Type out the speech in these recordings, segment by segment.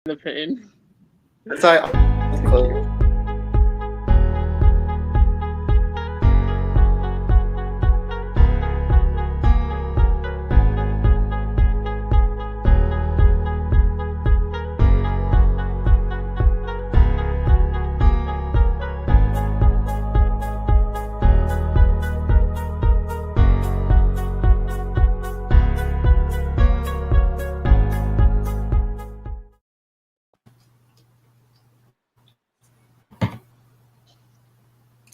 the pain. That's why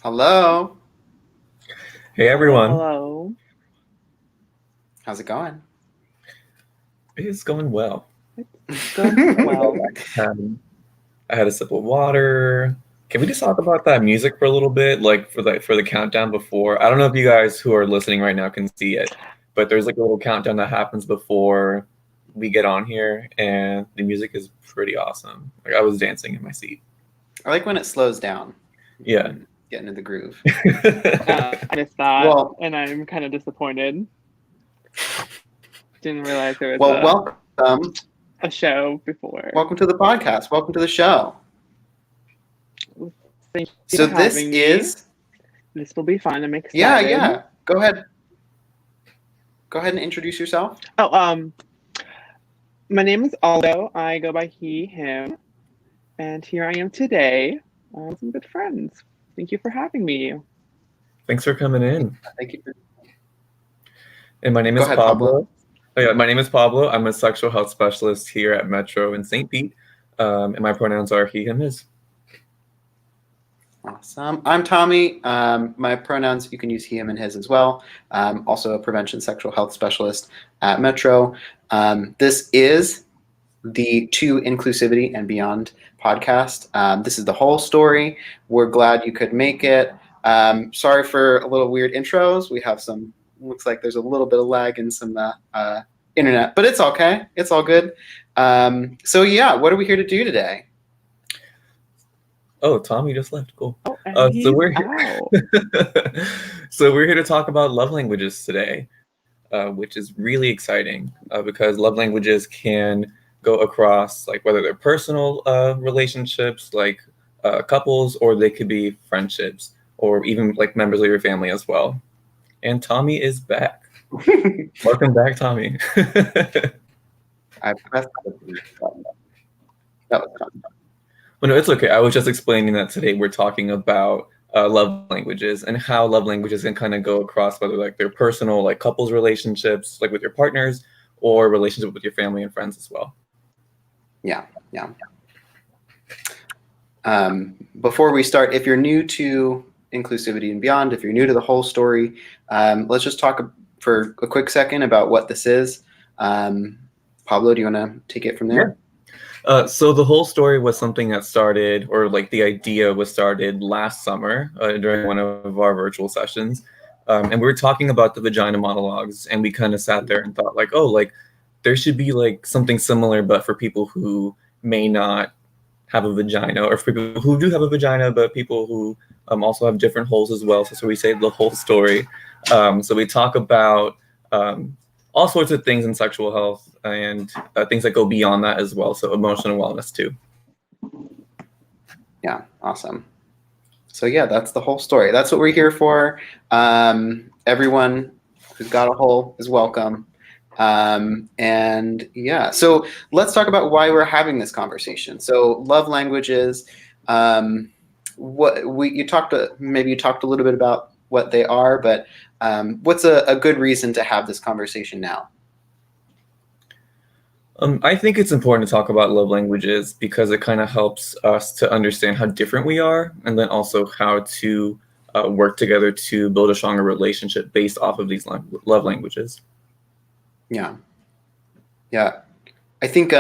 Hello. Hey everyone. Hello. How's it going? It's going well. Well, I had a sip of water. Can we just talk about that music for a little bit, like for the countdown before? I don't know if you guys who are listening right now can see it, but there's like a little countdown that happens before we get on here, and the music is pretty awesome. Like I was dancing in my seat. I like when it slows down. Yeah. Get into the groove. I missed that, Well- and I'm kind of disappointed. Didn't realize there was Well, welcome. a show before. Welcome to the podcast. Welcome to the show. Thank you So for this having me. is This will be fun. I'm excited. yeah. Go ahead. Go ahead and introduce yourself. Oh, my name is Aldo. I go by he, him, and here I am today with some good friends. Thank you for having me. Thanks for coming in. Thank you. And my name Go is ahead, Pablo. Pablo. Oh, yeah, my name is Pablo. I'm a sexual health specialist here at Metro in St. Pete, and my pronouns are he, him, his. Awesome. I'm Tommy. My pronouns, you can use he, him, and his as well. Also a prevention sexual health specialist at Metro. This is the To Inclusivity and Beyond podcast. This is the whole story. We're glad you could make it. Sorry for a little weird intros. We have some, looks like there's a little bit of lag in some internet, but it's okay. It's all good. So yeah, what are we here to do today? Oh, Tommy just left. Cool. Oh, and he's So we're out. so we're here to talk about love languages today, which is really exciting because love languages can go across like whether they're personal relationships, like couples, or they could be friendships, or even like members of your family as well. And Tommy is back. Welcome back, Tommy. I pressed the button. That was fun. Well, no, it's okay. I was just explaining that today we're talking about love languages and how love languages can kind of go across whether like their personal, like couples relationships, like with your partners, or relationship with your family and friends as well. Yeah. Before we start, if you're new to Inclusivity and Beyond, if you're new to the whole story, let's just talk for a quick second about what this is. Pablo, do you want to take it from there? Yeah. So the whole story was something that started, or like the idea was started last summer during one of our virtual sessions. And we were talking about the vagina monologues, and we kind of sat there and thought like, oh, like there should be like something similar, but for people who may not have a vagina, or for people who do have a vagina, but people who also have different holes as well. So we say the whole story. So we talk about all sorts of things in sexual health and things that go beyond that as well. So emotional wellness too. Yeah, awesome. So yeah, that's the whole story. That's what we're here for. Everyone who's got a hole is welcome. And yeah, so let's talk about why we're having this conversation. So love languages, you talked a little bit about what they are, but what's a good reason to have this conversation now? I think it's important to talk about love languages because it kind of helps us to understand how different we are, and then also how to work together to build a stronger relationship based off of these love languages. Yeah. I think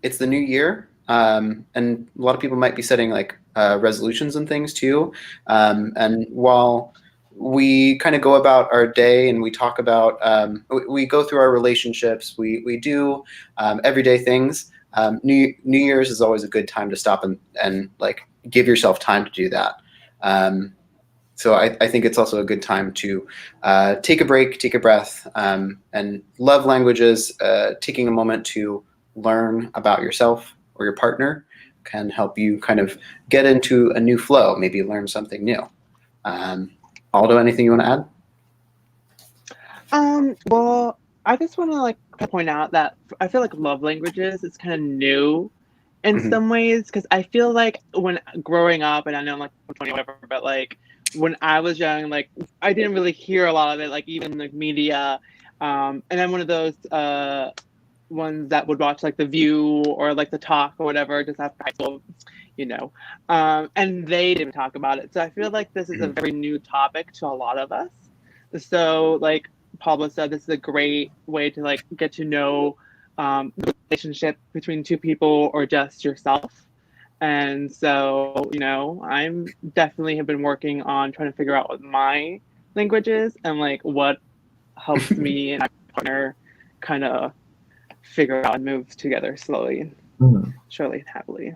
it's the new year, and a lot of people might be setting like resolutions and things too. And while we kind of go about our day and we talk about, we go through our relationships, we do everyday things. New Year's is always a good time to stop and like give yourself time to do that. So I think it's also a good time to take a break, take a breath, and love languages, taking a moment to learn about yourself or your partner can help you kind of get into a new flow, maybe learn something new. Aldo, anything you want to add? Well, I just want to like point out that I feel like love languages is kind of new in Mhm. some ways because I feel like when growing up, and I know I'm like 20 whatever, but like when I was young, like I didn't really hear a lot of it, like even like media. And I'm one of those ones that would watch like The View or like The Talk or whatever just after high school, you know. And they didn't talk about it. So I feel like this is a very new topic to a lot of us. So like Pablo said, this is a great way to like get to know the relationship between two people or just yourself. And so, you know, I'm definitely have been working on trying to figure out what my language is and like what helps me and my partner kind of figure out and move together slowly, surely, and happily.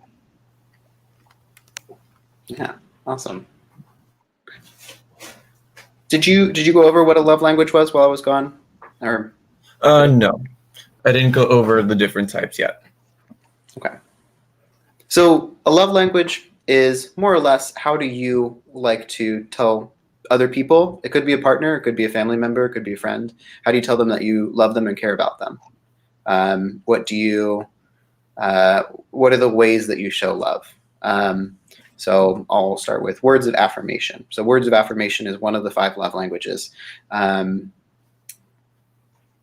Yeah, awesome. Did you go over what a love language was while I was gone? Or No, I didn't go over the different types yet. okay. So a love language is more or less how do you like to tell other people? It could be a partner, it could be a family member, it could be a friend. How do you tell them that you love them and care about them? What are the ways that you show love? So I'll start with words of affirmation. So words of affirmation is one of the 5 love languages.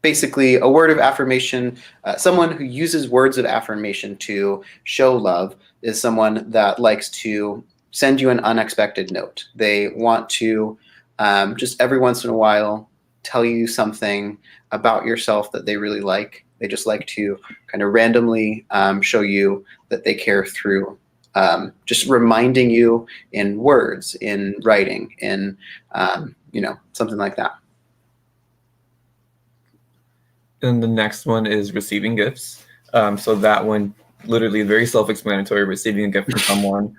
Basically, a word of affirmation, someone who uses words of affirmation to show love is someone that likes to send you an unexpected note. They want to just every once in a while tell you something about yourself that they really like. They just like to kind of randomly show you that they care through just reminding you in words, in writing, in something like that. And the next one is receiving gifts. So that one, literally very self-explanatory, receiving a gift from someone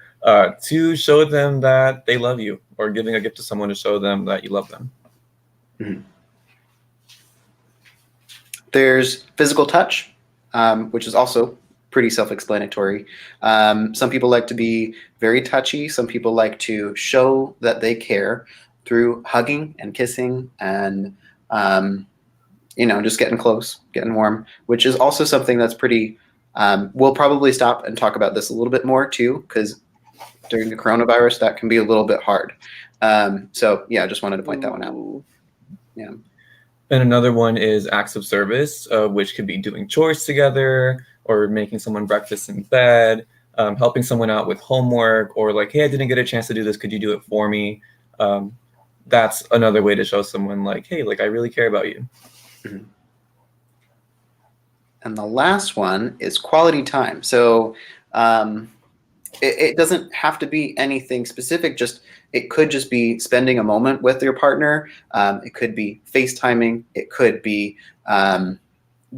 to show them that they love you, or giving a gift to someone to show them that you love them. Mm-hmm. There's physical touch, which is also pretty self-explanatory. Some people like to be very touchy. Some people like to show that they care through hugging and kissing and just getting close, getting warm, which is also something that's pretty, we'll probably stop and talk about this a little bit more too, because during the coronavirus, that can be a little bit hard. So yeah, I just wanted to point that one out. Yeah. And another one is acts of service, which could be doing chores together or making someone breakfast in bed, helping someone out with homework, or like, hey, I didn't get a chance to do this. Could you do it for me? That's another way to show someone like, hey, like I really care about you. Mm-hmm. And the last one is quality time. So it doesn't have to be anything specific. It could just be spending a moment with your partner. It could be FaceTiming. It could be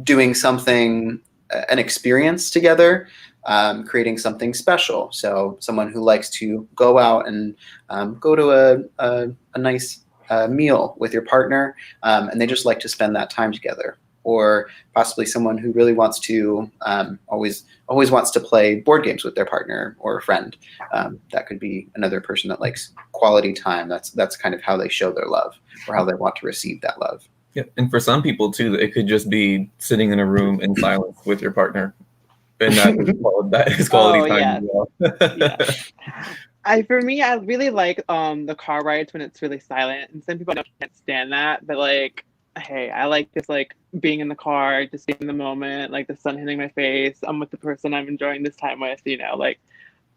doing something, an experience together, creating something special. So someone who likes to go out and go to a nice meal with your partner, and they just like to spend that time together. Or possibly someone who really wants to always wants to play board games with their partner or a friend. That could be another person that likes quality time. That's kind of how they show their love or how they want to receive that love. Yeah, and for some people too, it could just be sitting in a room in silence with your partner, and that is quality time yeah. as well. Yeah. For me, I really like the car rides when it's really silent, and some people can't stand that, but like, hey, I like just like being in the car, just being in the moment, like the sun hitting my face. I'm with the person I'm enjoying this time with, like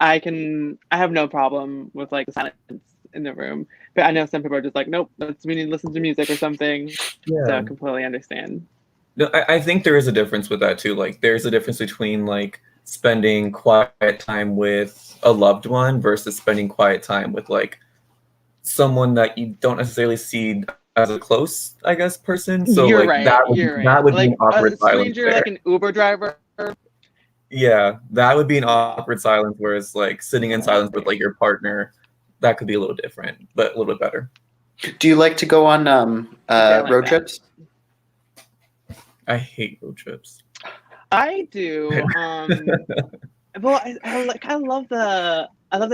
I have no problem with like the silence in the room. But I know some people are just like, nope, we need to listen to music or something. Yeah. So I completely understand. No, I think there is a difference with that too. Like there's a difference between like spending quiet time with a loved one versus spending quiet time with like someone that you don't necessarily see as a close, I guess, person. So you're like right. that would like be an awkward a silence stranger, there. like an Uber driver. Yeah, that would be an awkward silence. Whereas like sitting in silence with like your partner, that could be a little different, but a little bit better. Do you like to go on road trips? I hate road trips. I do. Well, I love the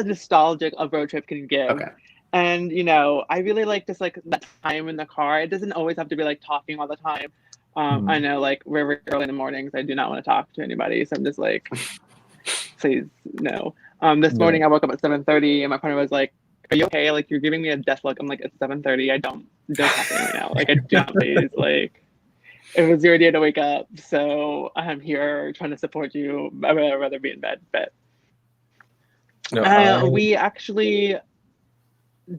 nostalgic a road trip can give. Okay. And I really like just like that time in the car. It doesn't always have to be like talking all the time. I know like very early in the mornings I do not want to talk to anybody. So I'm just like, please no. This No. morning I woke up at 7:30 and my partner was like, "Are you okay? Like you're giving me a death look." I'm like, "It's 7:30. I don't talk to me right now. Like I do not please like." It was your day to wake up, so I'm here trying to support you. I would rather be in bed, but No, we actually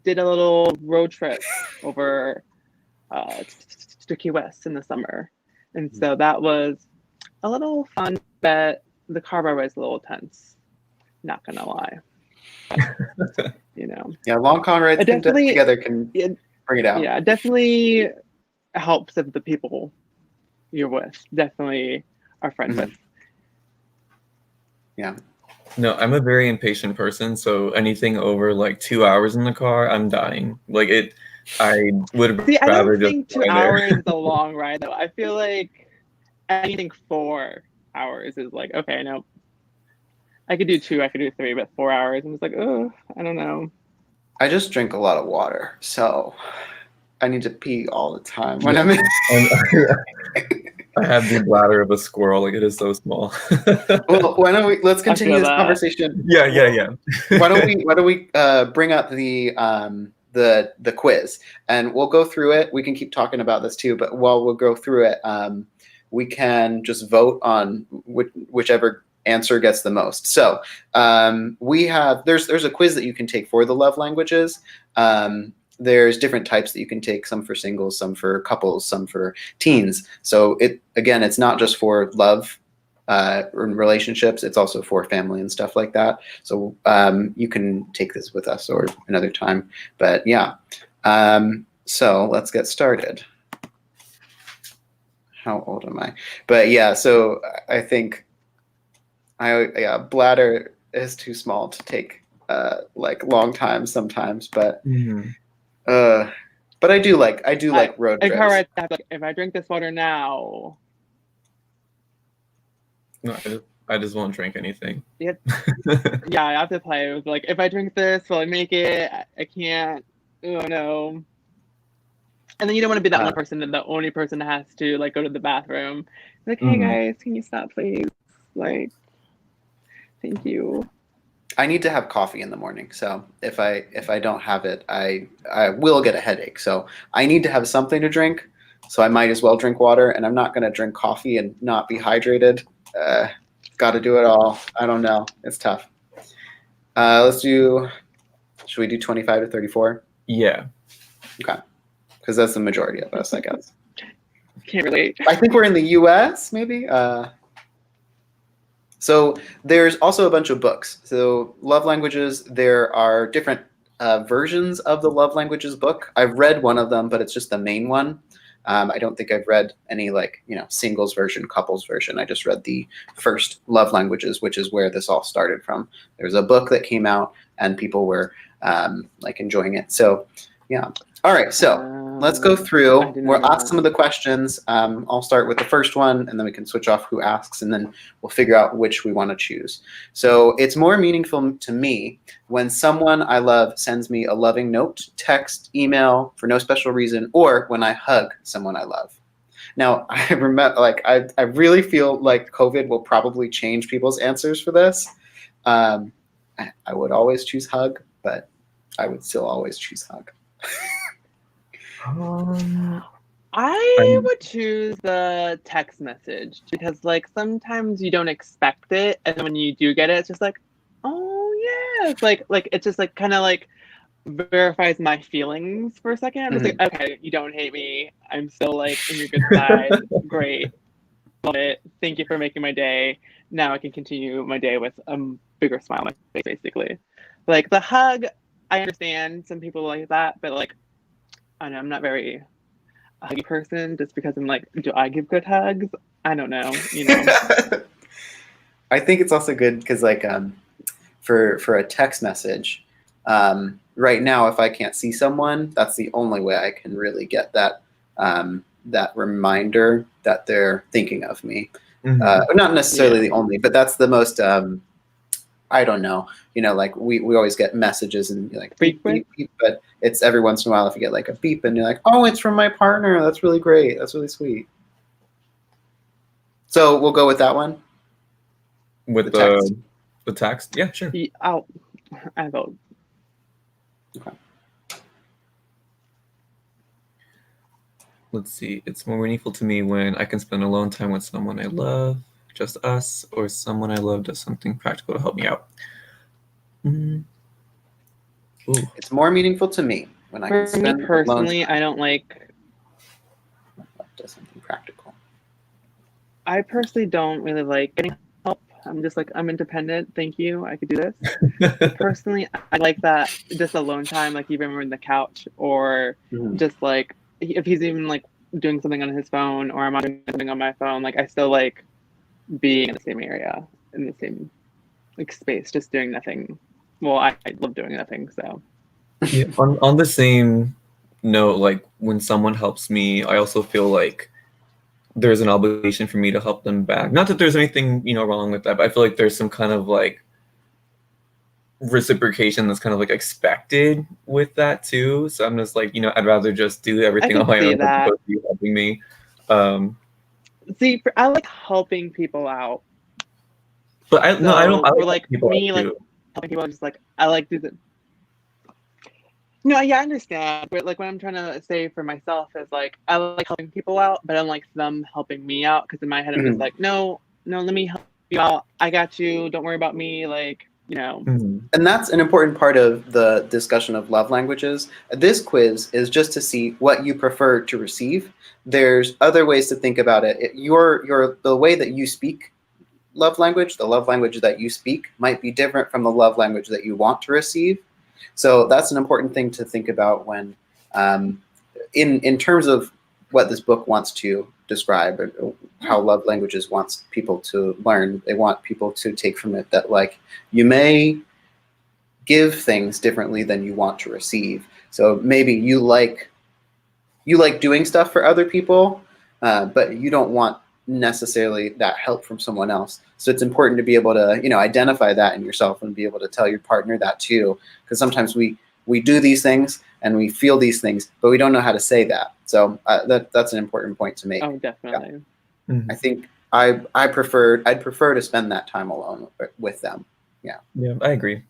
did a little road trip over to Key West in the summer, and so that was a little fun. But the car ride was a little tense. Not gonna lie, Yeah, long con rides it definitely, together can bring it out. yeah, it definitely helps if the people you're with definitely are friends with. Yeah. No, I'm a very impatient person, so anything over like 2 hours in the car, I'm dying. Like I would See, I rather don't just think two lie there. hours is a long ride though. I feel like anything 4 hours is like, okay, no, I could do 2, I could do 3, but 4 hours, I'm just like, oh, I don't know. I just drink a lot of water, so I need to pee all the time when Yeah. I'm in. I have the bladder of a squirrel. Like it is so small. Well, let's continue this that. conversation. Yeah. Why don't we bring up the quiz, and we'll go through it. We can keep talking about this too, but while we'll go through it, we can just vote on whichever answer gets the most. So there's a quiz that you can take for the love languages. There's different types that you can take, some for singles, some for couples, some for teens. So it's not just for love in relationships, it's also for family and stuff like that. So you can take this with us or another time. But yeah, so let's get started. How old am I? But yeah, so I think bladder is too small to take like long time sometimes, but but I do like road trips. Right, like, if I drink this water now. No, I just won't drink anything. Yep. Yeah, I have to play with like, if I drink this, will I make it? I can't. Oh no. And then you don't want to be that one person and the only person that has to like go to the bathroom. Like, hey guys, can you stop, please? Like, thank you. I need to have coffee in the morning, so if I don't have it, I will get a headache. So I need to have something to drink. So I might as well drink water, and I'm not going to drink coffee and not be hydrated. Got to do it all. I don't know. It's tough. Should we do 25 to 34? Yeah. Okay. Because that's the majority of us, I guess. Can't relate. I think we're in the U.S. maybe. So there's also a bunch of books. So love languages, there are different versions of the love languages book. I've read one of them, but it's just the main one. I don't think I've read any singles version, couples version. I just read the first love languages, which is where this all started from. There's a book that came out and people were enjoying it. So yeah. All right. So let's go through. We'll ask some of the questions. I'll start with the first one, and then we can switch off who asks, and then we'll figure out which we want to choose. So it's more meaningful to me when someone I love sends me a loving note, text, email for no special reason, or when I hug someone I love. Now, I remember, I really feel like COVID will probably change people's answers for this. I would always choose hug, but I would still always choose hug. I would choose the text message because sometimes you don't expect it, and when you do get it, it's just like, oh yeah, it's like it's just kind of verifies my feelings for a second. I'm just like, okay, you don't hate me. I'm still in your good side. Great, love it. Thank you for making my day. Now I can continue my day with a bigger smile on my face, basically. The hug, I understand some people like that, but I know I'm not very a huggy person just because I'm do I give good hugs? I don't know, I think it's also good because for a text message, right now if I can't see someone, that's the only way I can really get that that reminder that they're thinking of me. Not necessarily the only, but that's the most I don't know, like we always get messages and you're like beep, Frequent? beep, beep, but it's every once in a while if you get like a beep and you're like, oh, it's from my partner. That's really great. That's really sweet. So we'll go with that one. With text. the text? Yeah, sure. I vote. Okay. Let's see. It's more meaningful to me when I can spend alone time with someone I love, just us, or someone I love does something practical to help me out. Ooh. It's more meaningful to me when I can For spend me personally, alone time. I don't like. Does something practical. I personally don't really like getting help. I'm just like, I'm independent. Thank you. I could do this. But personally, I like that just alone time, like even on the couch, or just like if he's even like doing something on his phone, or I'm doing something on my phone, like I still like being in the same area, in the same like space, just doing nothing. Well, I love doing nothing, so. Yeah, on the same note, like when someone helps me, I also feel like there's an obligation for me to help them back. Not that there's anything, wrong with that, but I feel like there's some kind of like reciprocation that's kind of like expected with that too. So I'm just like, I'd rather just do everything on my own as opposed to you helping me. See, I like helping people out. But I don't. I like me, like helping people. Just like I like do the. No, yeah, I understand. But like what I'm trying to say for myself is like I like helping people out, but I don't like them helping me out because in my head I'm just like, no, let me help you out. I got you. Don't worry about me. Like, And that's an important part of the discussion of love languages. This quiz is just to see what you prefer to receive. There's other ways to think about it. The way that you speak love language, the love language that you speak might be different from the love language that you want to receive. So that's an important thing to think about when, in terms of what this book wants to describe, or how love languages wants people to learn. They want people to take from it that like you may give things differently than you want to receive. So maybe you like doing stuff for other people, but you don't want necessarily that help from someone else. So it's important to be able to, identify that in yourself and be able to tell your partner that too. Because sometimes we do these things and we feel these things, but we don't know how to say that. So that's an important point to make. Oh, definitely. Yeah. I think I'd prefer to spend that time alone with them. Yeah. Yeah, I agree.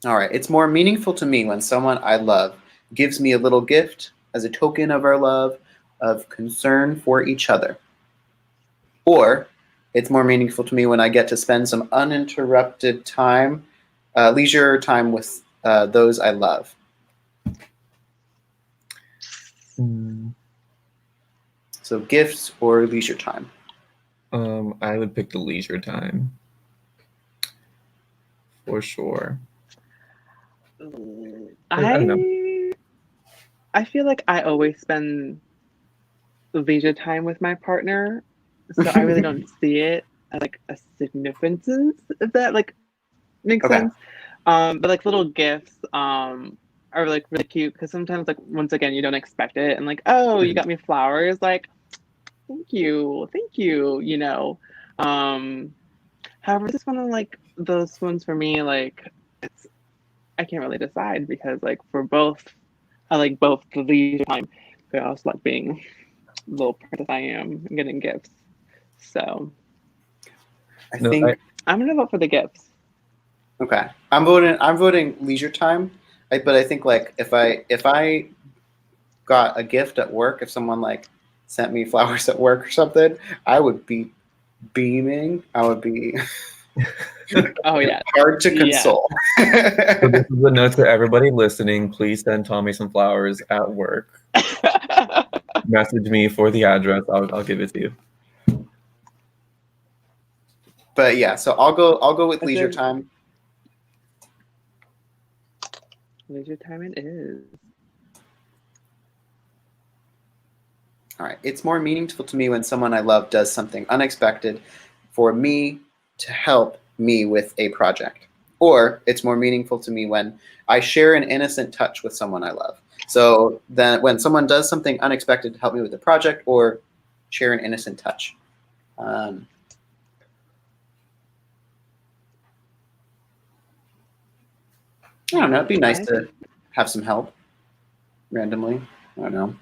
All right. It's more meaningful to me when someone I love gives me a little gift as a token of our love, of concern for each other. Or it's more meaningful to me when I get to spend some uninterrupted time, leisure time with those I love. So gifts or leisure time? I would pick the leisure time. For sure. I don't know. I feel like I always spend leisure time with my partner, so I really don't see it as like a significance, if that like makes sense. But like little gifts are like really cute because sometimes like once again you don't expect it and like, oh, you got me flowers, like thank you. However, this is one of like those ones for me, like I can't really decide because like for both I like both the leisure time, but I also like being the little princess I am and getting gifts. So I think I'm gonna vote for the gifts. Okay, I'm voting leisure time, but I think like if I got a gift at work, if someone like sent me flowers at work or something, I would be beaming. I would be oh yeah, hard to console. So this is a note to everybody listening. Please send Tommy some flowers at work. Message me for the address. I'll give it to you. But yeah, so I'll go with leisure time. Leisure time it is. All right. It's more meaningful to me when someone I love does something unexpected for me to help me with a project. Or it's more meaningful to me when I share an innocent touch with someone I love. So then when someone does something unexpected to help me with a project or share an innocent touch. I don't know. It'd be nice to have some help randomly. I don't know.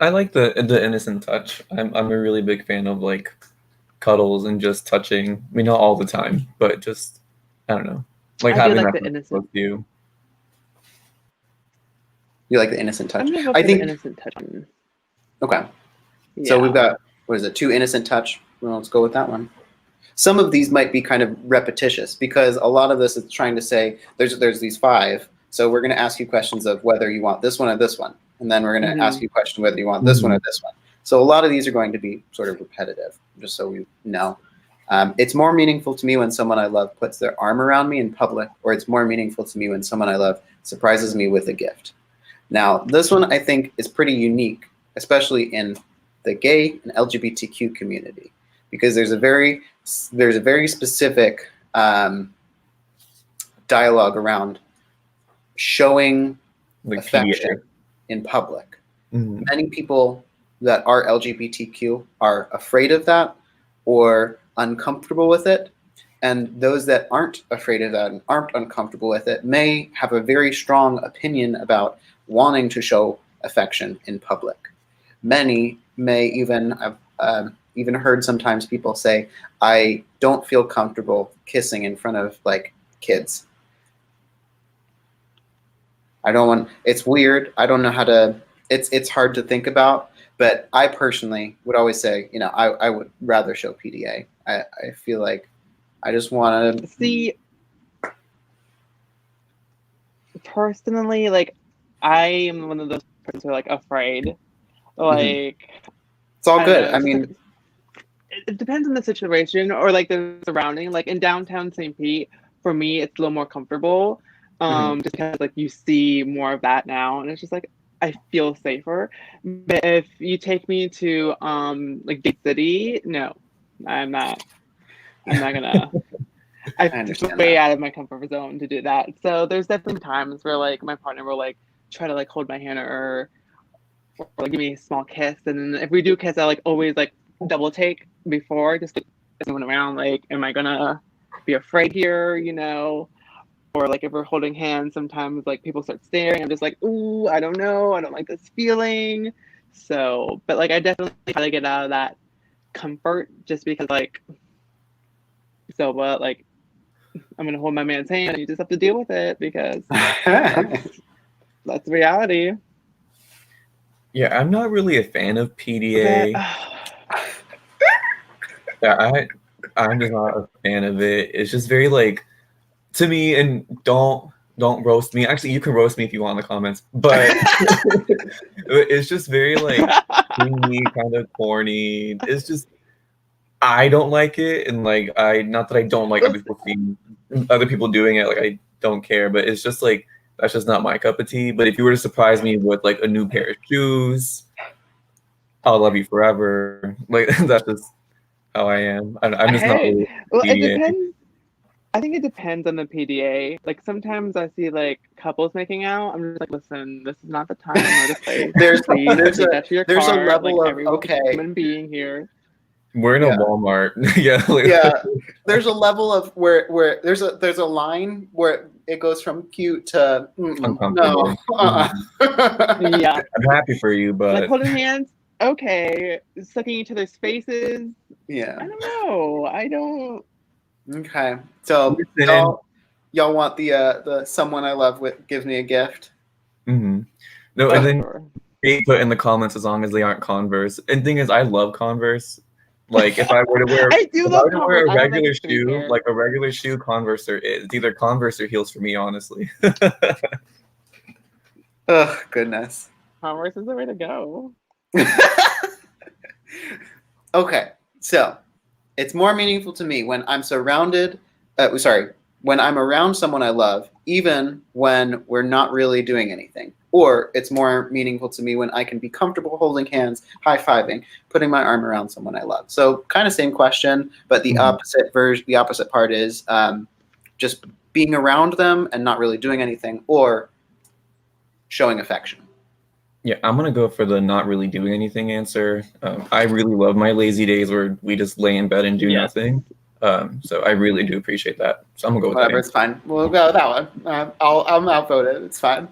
I like the innocent touch. I'm a really big fan of like cuddles and just touching. I mean, not all the time, but just I don't know, like I do having like that the innocent. with you. You like the innocent touch? I'm gonna go I for think the innocent touch one. Okay. Yeah. So we've got, what is it, 2 innocent touch? Well, let's go with that one. Some of these might be kind of repetitious because a lot of this is trying to say there's these 5. So we're going to ask you questions of whether you want this one or this one. And then we're going to ask you a question whether you want this one or this one. So a lot of these are going to be sort of repetitive, just so we know. It's more meaningful to me when someone I love puts their arm around me in public, or it's more meaningful to me when someone I love surprises me with a gift. Now, this one I think is pretty unique, especially in the gay and LGBTQ community, because there's a very specific dialogue around showing Like affection in public. Many people that are LGBTQ are afraid of that or uncomfortable with it. And those that aren't afraid of that and aren't uncomfortable with it may have a very strong opinion about wanting to show affection in public. Many may even have even heard sometimes people say, I don't feel comfortable kissing in front of like kids. I don't want, it's weird. I don't know how to, it's hard to think about, but I personally would always say, you know, I would rather show PDA. I feel like I just want to see. Personally, like I am one of those persons who are like afraid. Like it's all good. Know, I mean, it depends on the situation or like the surrounding. Like in downtown St. Pete, for me, it's a little more comfortable. Just because like you see more of that now, and it's just like I feel safer. But if you take me to like big city, no, I'm not gonna. I understand way out of my comfort zone to do that. So there's definitely times where like my partner will like try to like hold my hand or like give me a small kiss, and then if we do kiss, I like always like double take before just to someone around. Like, am I gonna be afraid here? You know. Or like if we're holding hands, sometimes like people start staring. I'm just like, ooh, I don't know. I don't like this feeling. So, but like I definitely try to get out of that comfort just because like, so but like I'm gonna hold my man's hand and you just have to deal with it because that's reality. Yeah, I'm not really a fan of PDA. Yeah, I'm just not a fan of it. It's just very like, to me, and don't roast me. Actually, you can roast me if you want in the comments, but it's just very like kind of corny. It's just I don't like it, and like not that I don't like other people doing it. Like I don't care, but it's just like that's just not my cup of tea. But if you were to surprise me with like a new pair of shoes, I'll love you forever. Like that's just how I am. I'm just not really well, it depends. I think it depends on the PDA. Like sometimes I see like couples making out. I'm just like, listen, this is not the time or the place. there's a level like, of okay. Human being here. We're in a Walmart. Yeah. There's a level of where there's a line where it goes from cute to no. Yeah. I'm happy for you, but like holding hands, okay. Sucking each other's faces. Yeah. I don't know. I don't. Okay. So y'all want the someone I love gives me a gift? No, and then they put in the comments as long as they aren't Converse. And thing is, I love Converse. Like if I were to wear, a regular shoe, like a regular shoe, Converse it's either Converse or heels for me, honestly. Oh goodness. Converse is the way to go. Okay, so it's more meaningful to me when I'm surrounded. When I'm around someone I love, even when we're not really doing anything. Or it's more meaningful to me when I can be comfortable holding hands, high-fiving, putting my arm around someone I love. So kind of same question, but the opposite part is just being around them and not really doing anything, or showing affection. Yeah, I'm gonna go for the not really doing anything answer. I really love my lazy days where we just lay in bed and do nothing. So I really do appreciate that. So I'm gonna go with Whatever, that. it's fine. We'll go with that one. I'll outvote it. It's fine.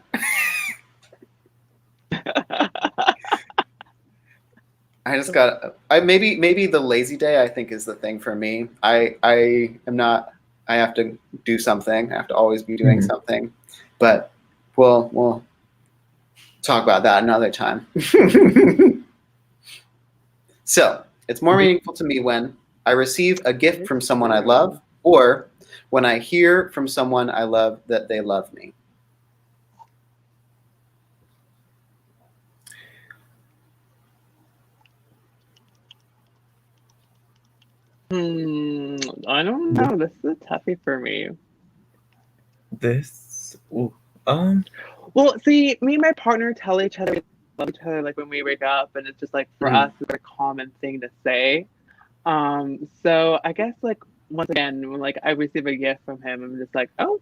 I just got. Maybe the lazy day, I think, is the thing for me. I am not. I have to do something. I have to always be doing something. But we'll talk about that another time. So it's more meaningful to me when I receive a gift from someone I love, or when I hear from someone I love that they love me. I don't know. This is a toughie for me. Well, see, me and my partner tell each other we love each other like when we wake up, and it's just like for us, it's a common thing to say. So I guess like once again, when like I receive a gift from him, I'm just like, oh,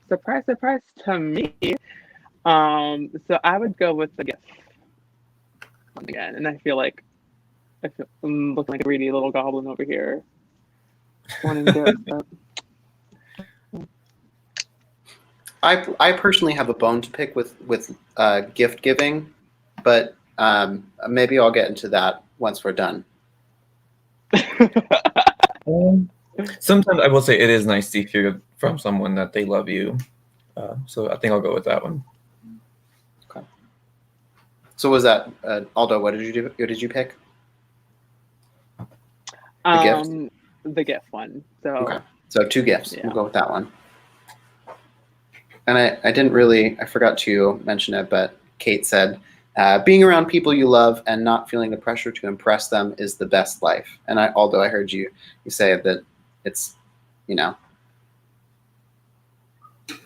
surprise, surprise to me. So I would go with the gift once again, and I feel I'm looking like a greedy little goblin over here. Wanting gifts, but... I personally have a bone to pick with gift giving, but maybe I'll get into that once we're done. Sometimes I will say it is nice to hear from someone that they love you. So I think I'll go with that one. Okay. So was that Aldo? What did you do? What did you pick? The gift. The gift one. So okay. So 2 gifts. Yeah. We'll go with that one. And I forgot to mention it, but Kate said, being around people you love and not feeling the pressure to impress them is the best life. And Aldo, I heard you say that it's,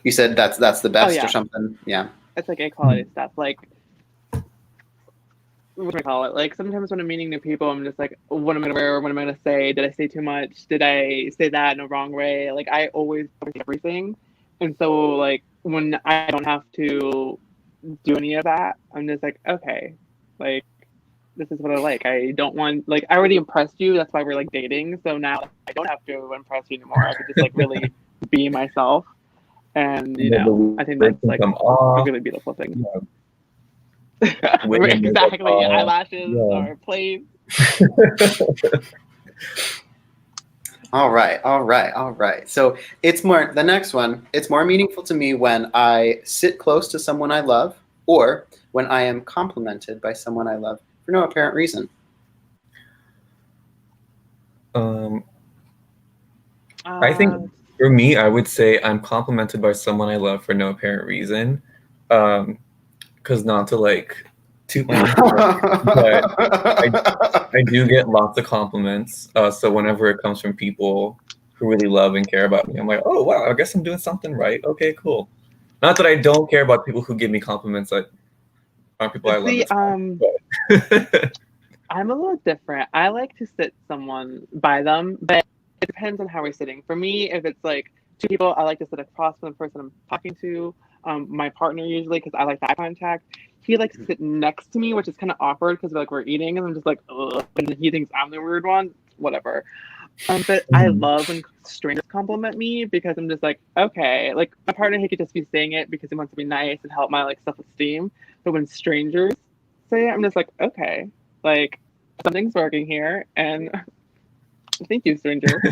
you said that's the best or something. Yeah. It's like equality stuff. Like, what do I call it? Like sometimes when I'm meeting new people, I'm just like, what am I gonna wear? What am I gonna say? Did I say too much? Did I say that in a wrong way? Like I always overthink everything. And so like when I don't have to do any of that, I'm just like, okay, like this is what I like. I don't want like I already impressed you. That's why we're like dating. So now I don't have to impress you anymore. I could just like really be myself. And I think that's like a really beautiful thing. Yeah. Exactly. Eyelashes or plates. All right. So the next one, it's more meaningful to me when I sit close to someone I love or when I am complimented by someone I love for no apparent reason. I think for me, I would say I'm complimented by someone I love for no apparent reason. Because not to like toot my own horn, but I do get lots of compliments. So whenever it comes from people who really love and care about me, I'm like, oh wow, I guess I'm doing something right. Okay, cool. Not that I don't care about people who give me compliments that aren't people I love. See, I'm a little different. I like to sit someone by them, but it depends on how we're sitting. For me, if it's like 2 people, I like to sit across from the person I'm talking to. My partner usually, because I like the eye contact. He likes to sit next to me, which is kind of awkward because we're eating, and I'm just like, ugh, and he thinks I'm the weird one. Whatever. But I love when strangers compliment me because I'm just like, okay, like my partner, he could just be saying it because he wants to be nice and help my like self-esteem. But when strangers say it, I'm just like, okay, like something's working here, and thank you, stranger.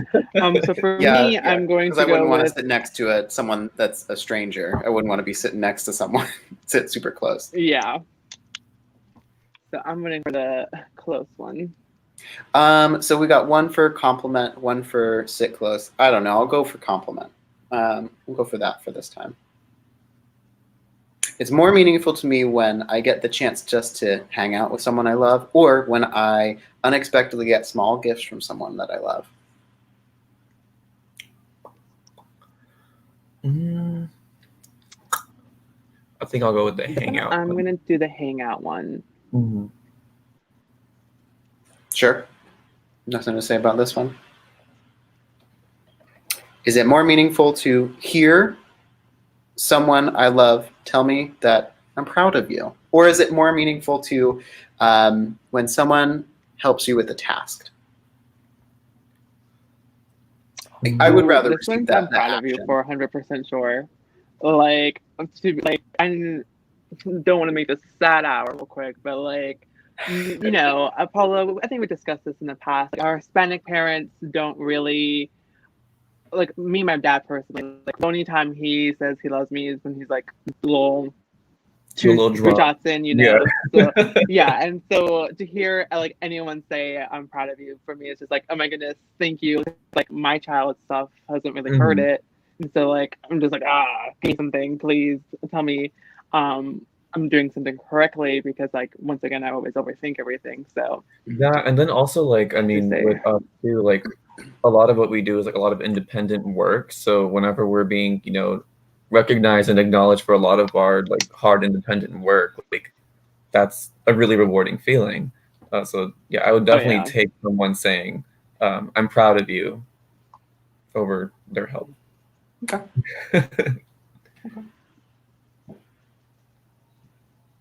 So for me, I'm going to go. Because I wouldn't want to sit next to someone that's a stranger. I wouldn't want to be sitting next to someone sit super close. Yeah. So I'm going for the close one. So we got 1 for compliment, 1 for sit close. I don't know. I'll go for compliment. We'll go for that for this time. It's more meaningful to me when I get the chance just to hang out with someone I love or when I unexpectedly get small gifts from someone that I love. I think I'll go with the hangout. I'm going to do the hangout one. Mm-hmm. Sure. Nothing to say about this one. Is it more meaningful to hear someone I love tell me that I'm proud of you? Or is it more meaningful to when someone helps you with a task? I would rather This receive one's that, I'm proud of you action. for 100% sure. Like, I don't want to make this sad hour real quick, but like, you know, Apollo, I think we discussed this in the past. Like, our Hispanic parents don't really, like, me and my dad personally, like, the only time he says he loves me is when he's like a little A little three drunk. shots in, you Yeah. know. So yeah, and so to hear like anyone say I'm proud of you, for me it's just like, oh my goodness, thank you. Like my child stuff hasn't really heard Mhm. it, and so like I'm just like, give me something, please tell me I'm doing something correctly, because like once again I always overthink everything. So That, and then also like, I mean, say, with us too, like a lot of what we do is like a lot of independent work. So whenever we're being, you know, recognized and acknowledged for a lot of our like hard independent work, like that's a really rewarding feeling. So yeah, I would oh definitely yeah, take someone saying, "I'm proud of you" over their help. Okay.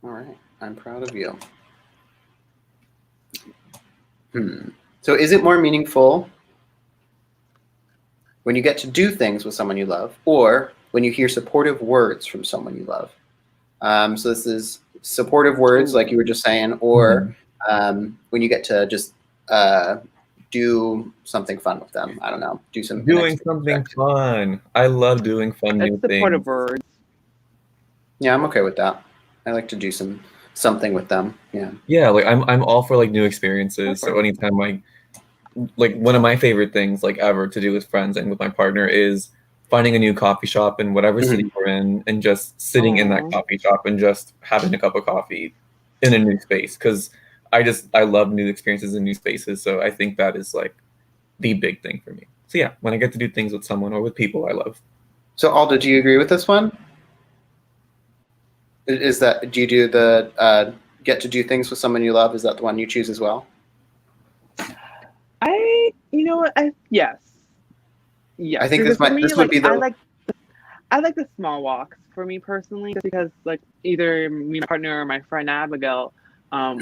All right. I'm proud of you. So is it more meaningful when you get to do things with someone you love, or when you hear supportive words from someone you love? So this is supportive words, like you were just saying, or when you get to just do something fun with them. I don't know, do an Doing extra something activity. fun. I love doing fun it's new supportive things. words. Yeah, I'm okay with that. I like to do something with them. Yeah. Yeah, like I'm all for like new experiences. So anytime like one of my favorite things like ever to do with friends and with my partner is finding a new coffee shop in whatever city we're in and just sitting in that Aw. coffee shop and just having a cup of coffee in a new space, because I love new experiences and new spaces. So I think that is like the big thing for me. So yeah, when I get to do things with someone or with people I love. So Aldo, do you agree with this one? Is that, do you do the get to do things with someone you love? Is that the one you choose as well? You know what, yes, I yes, think because for me this would like be the I like the small walks for me personally, just because like either me, my partner, or my friend Abigail,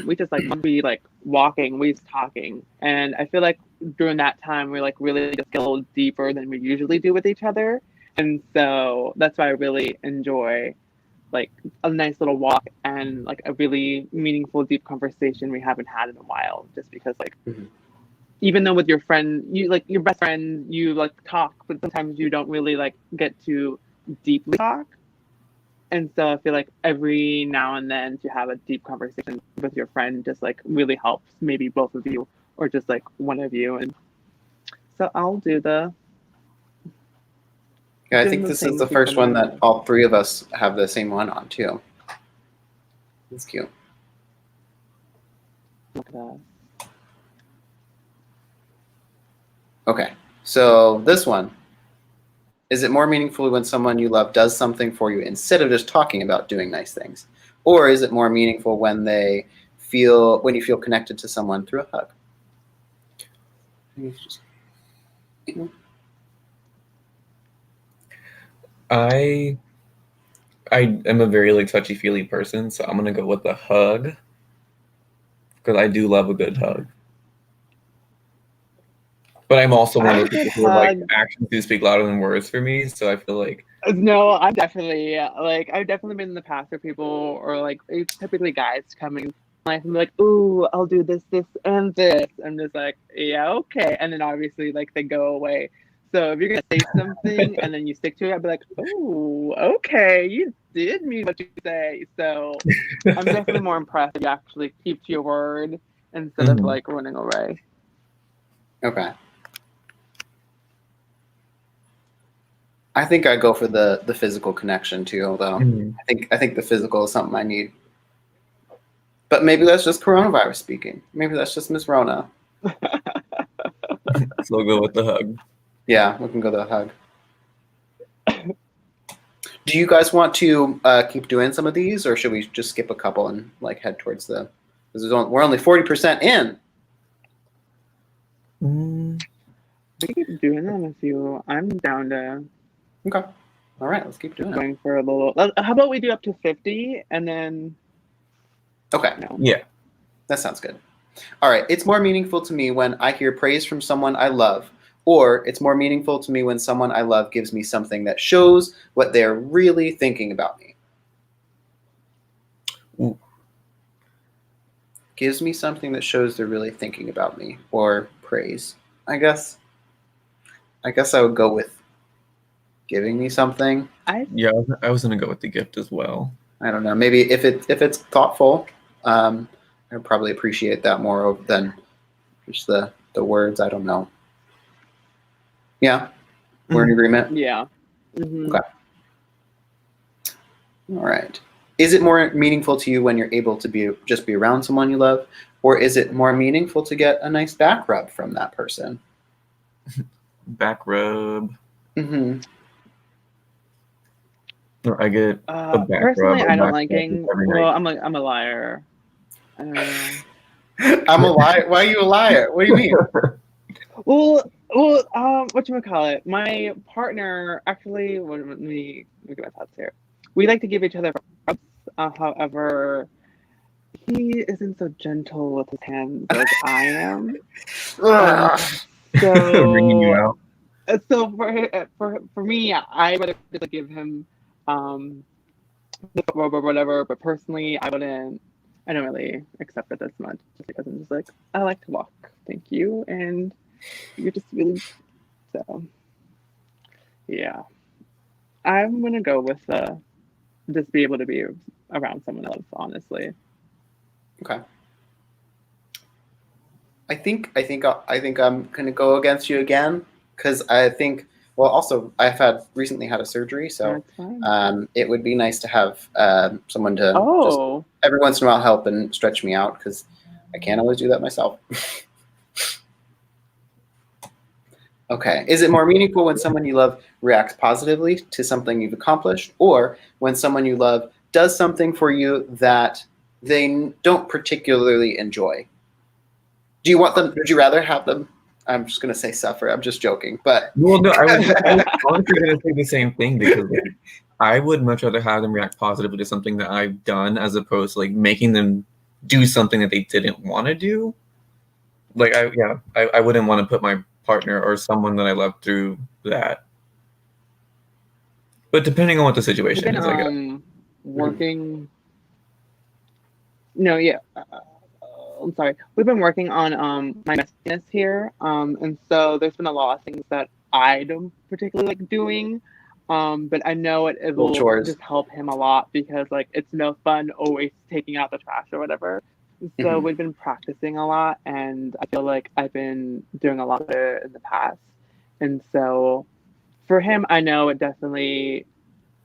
we just like once we like walking, we just talking, and I feel like during that time we like really just get a little deeper than we usually do with each other, and so that's why I really enjoy like a nice little walk and like a really meaningful, deep conversation we haven't had in a while, just because like Mhm. even though with your friend, you like your best friend, you like talk, but sometimes you don't really like get to deeply talk. And so I feel like every now and then to have a deep conversation with your friend just like really helps, maybe both of you or just like one of you. And so I'll do Yeah, I doing think the this is the things with first someone one I that love. all three of us have the same one on too. That's cute. Look at that. Okay, so this one. Is it more meaningful when someone you love does something for you instead of just talking about doing nice things? Or is it more meaningful when when you feel connected to someone through a hug? I I am a very like touchy feely person, so I'm gonna go with the hug because I do love a good hug. But I'm also one I of those would say people who are like hug. actions do speak louder than words for me. So I feel like No, I'm definitely like I've definitely been in the past where people or like it's typically guys coming in life and be like, "Ooh, I'll do this, this, and this." I'm just like, "Yeah, okay," and then obviously like they go away. So if you're gonna say something and then you stick to it, I'd be like, "Oh, okay, you did mean what you say." So I'm definitely more impressed if you actually keep to your word instead of Mhm. like running away. Okay. I think I go for the physical connection too, although Mhm. I think the physical is something I need. But maybe that's just coronavirus speaking. Maybe that's just Miss Rona. So I'll go with the hug. Yeah, we can go the hug. Do you guys want to keep doing some of these, or should we just skip a couple and like head towards the? Because we're only 40% in. Mm, We can keep doing them if you. I'm down to Okay. All right, let's keep doing it. going for a little. How about we do up to 50 and then Okay, no. yeah. that sounds good. All right, it's more meaningful to me when I hear praise from someone I love Or it's more meaningful to me when someone I love gives me something that shows what they're really thinking about me. Ooh. Gives me something that shows they're really thinking about me, or praise. I guess I would go with giving me something. Yeah, I was gonna go with the gift as well. I don't know. Maybe if it's thoughtful, I would probably appreciate that more than just the words. I don't know. Yeah, we're in agreement. Yeah. Mm-hmm. Okay. All right. Is it more meaningful to you when you're able to be around someone you love, or is it more meaningful to get a nice back rub from that person? Back rub. Mm-hmm. Or I get a back Personally, rub. I don't like getting. every Well, night. I'm a liar. I don't know. I'm a liar. Why are you a liar? What do you mean? Well, whatchamacallit? My partner actually, let me get my thoughts here. We like to give each other rubs. However, he isn't so gentle with his hands as I am. Bringing you So, out. so for me, I would rather give him the rub or whatever. But personally, I wouldn't. I don't really accept it this much just because I'm just like I like to walk. Thank you, and you're just really so. Yeah, I'm gonna go with just be able to be around someone else. Honestly, Okay. I think I'm gonna go against you again because I think. Well, also I've recently had a surgery, so that's fine. it would be nice to have someone to just Oh, every once in a while help and stretch me out because I can't always do that myself. Okay. Is it more meaningful when someone you love reacts positively to something you've accomplished, or when someone you love does something for you that they don't particularly enjoy? Do you want them? Would you rather have them? I'm just gonna say suffer. I'm just joking, but Well, no, I was honestly gonna say the same thing because like, I would much rather have them react positively to something that I've done as opposed to like making them do something that they didn't want to do. Like I wouldn't want to put my partner or someone that I love through that. But depending on what the we've situation been is, I guess. working. No, yeah. I'm sorry. We've been working on my messiness here, and so there's been a lot of things that I don't particularly like doing, but I know it little will chores. just help him a lot because like it's no fun always taking out the trash or whatever. So Mhm. we've been practicing a lot, and I feel like I've been doing a lot better in the past, and so for him, I know it definitely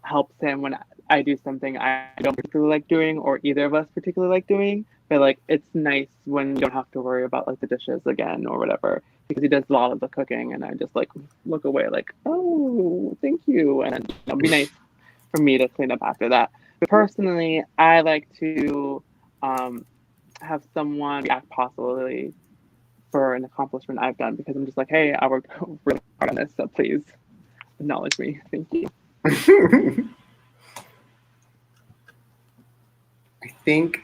helps him when I do something I don't particularly like doing or either of us particularly like doing. But like it's nice when you don't have to worry about like the dishes again or whatever because he does a lot of the cooking and I just like look away like oh thank you and then it'll be nice for me to clean up after that. But personally, I like to um, have someone react positively for an accomplishment I've done because I'm just like hey I worked really hard on this so please acknowledge me. Thank you. I think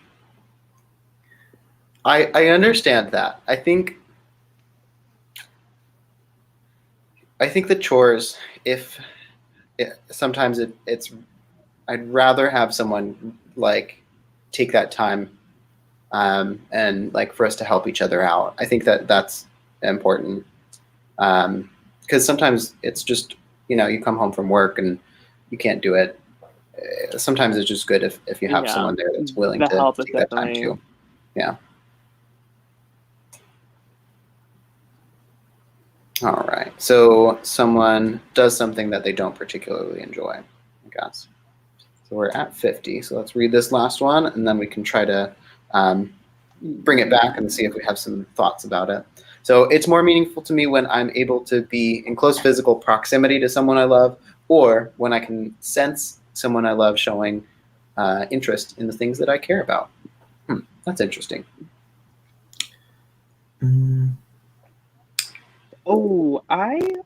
I understand that. I think the chores, if sometimes it's I'd rather have someone like take that time and like for us to help each other out. I think that's important because sometimes it's just you come home from work and you can't do it. Sometimes it's just good if you have Yeah, someone there that's willing the to help is take that time definitely too. Yeah. All right. So someone does something that they don't particularly enjoy, I guess. So we're at 50. So let's read this last one, and then we can try to bring it back and see if we have some thoughts about it. So it's more meaningful to me when I'm able to be in close physical proximity to someone I love, or when I can sense someone I love showing interest in the things that I care about. That's interesting. Oh, I'm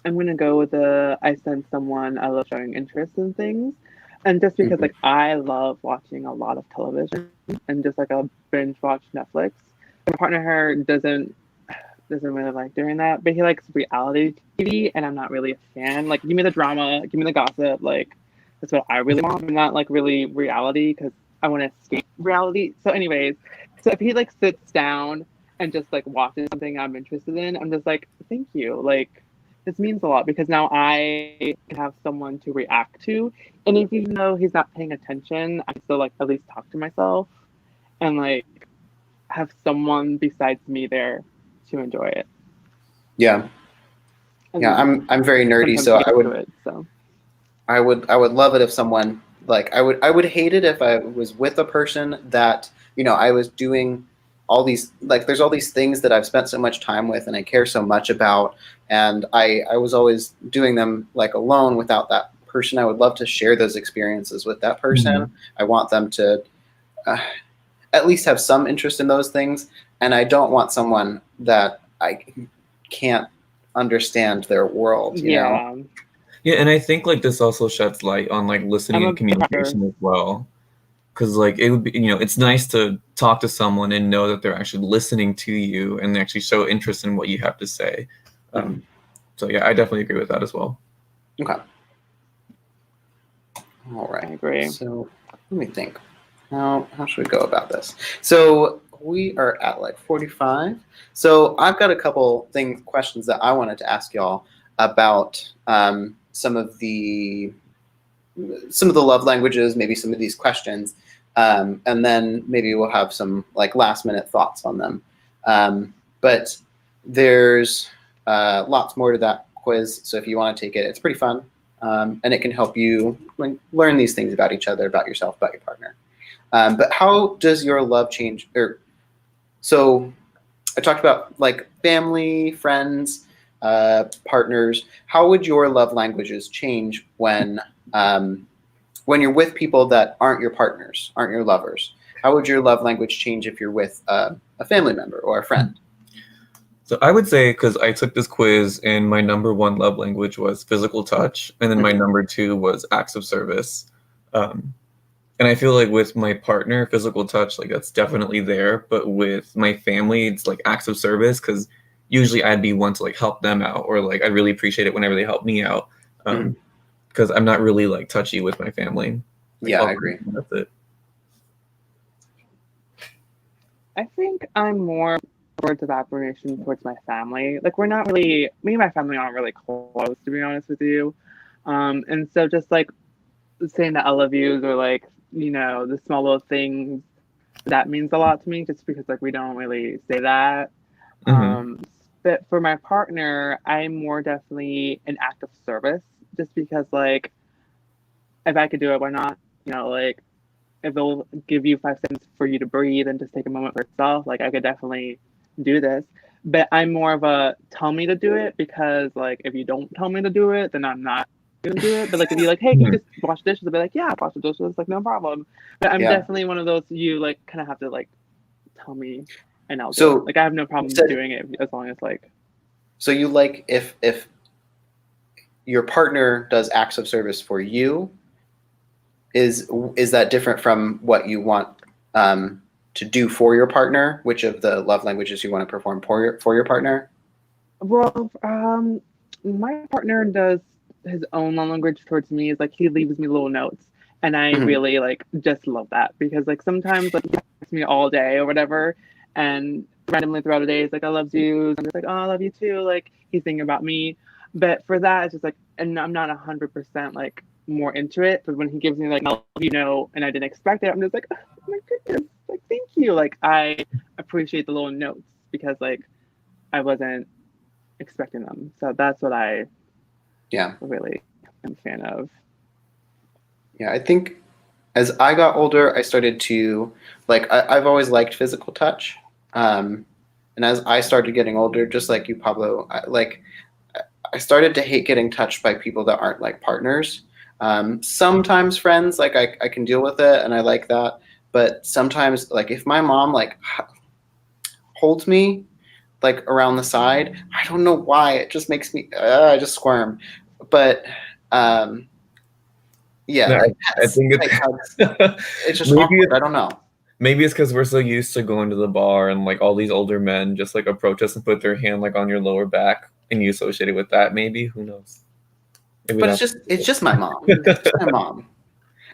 gonna go with I sense someone I love showing interest in things, and just because Mhm. like I love watching a lot of television and just like a binge watch Netflix. My partner here doesn't doesn't really like doing that, but he likes reality TV, and I'm not really a fan. Like, give me the drama, give me the gossip. Like, that's what I really want, but not like really reality because I want to escape reality. So, anyways, so if he like sits down and just like watches something I'm interested in, I'm just like, thank you. Like, this means a lot because now I have someone to react to, and if even though he's not paying attention, I still like at least talk to myself and like have someone besides me there to enjoy it. Yeah. And Yeah, I'm very nerdy, sometimes so get to it. So I would love it if someone like I would hate it if I was with a person that, you know, I was doing all these, like, there's all these things that I've spent so much time with and I care so much about, and I was always doing them like alone without that person. I would love to share those experiences with that person. I want them to at least have some interest in those things, and I don't want someone that I can't understand their world, you know? yeah, Yeah, and I think like this also sheds light on like listening I'm and a better. communication as well. Because like it would be, you know, it's nice to talk to someone and know that they're actually listening to you and they actually show interest in what you have to say. So yeah, I definitely agree with that as well. Okay. All right. I agree. So let me think. How should we go about this? So we are at like 45. So I've got a couple questions that I wanted to ask y'all about some of the love languages, maybe some of these questions, and then maybe we'll have some like last minute thoughts on them. But there's lots more to that quiz, so if you want to take it, it's pretty fun, and it can help you learn these things about each other, about yourself, about your partner. But how does your love change? So I talked about like family, friends, partners. How would your love languages change when you're with people that aren't your partners, aren't your lovers? How would your love language change if you're with a family member or a friend? So I would say, because I took this quiz and my number one love language was physical touch, and then my number two was acts of service. And I feel like with my partner, physical touch, like that's definitely there. But with my family, it's like acts of service, because usually I'd be one to like help them out, or like I really appreciate it whenever they help me out. Because I'm not really like touchy with my family. Like, yeah, I agree. That's it. I think I'm more words of affirmation towards my family. Like, we're not really, me and my family aren't really close, to be honest with you. And so just like saying the I love yous, or like, you know, the small little things, that means a lot to me, just because like we don't really say that. But for my partner, I'm more definitely an act of service, just because like if I could do it, why not? You know, like if it'll give you 5 seconds for you to breathe and just take a moment for yourself, like I could definitely do this. But I'm more of a tell me to do it, because like if you don't tell me to do it, then I'm not gonna do it. But like if you're like, hey, can you just wash dishes? I'll be like, yeah, wash the dishes, like no problem. But I'm definitely one of those, you like kind of have to like tell me and I'll do it. Like I have no problem doing it as long as like. So you like if your partner does acts of service for you, is that different from what you want to do for your partner? Which of the love languages you want to perform for your partner? Well, my partner does his own love language towards me. Is like he leaves me little notes, and I really like just love that, because like sometimes like he texts me all day or whatever, and randomly throughout the day he's like, I love you. I'm just like, oh, I love you too. Like he's thinking about me. But for that, it's just like, and I'm not 100% like more into it. But when he gives me like, I love you, know, and I didn't expect it, I'm just like, oh my goodness, like thank you. Like I appreciate the little notes, because like I wasn't expecting them. So that's what I really am a fan of. Yeah, I think as I got older, I started to like I've always liked physical touch. And as I started getting older, just like you, Pablo, I started to hate getting touched by people that aren't like partners. Sometimes friends, like I can deal with it and I like that. But sometimes, like if my mom like holds me like around the side, I don't know why, it just makes me I just squirm. But I think it's just awkward. I don't know. maybe it's because we're so used to going to the bar and like all these older men just like approach us and put their hand like on your lower back and you associate it with that. Maybe, who knows? Maybe But that's it's just my mom. It's just my mom,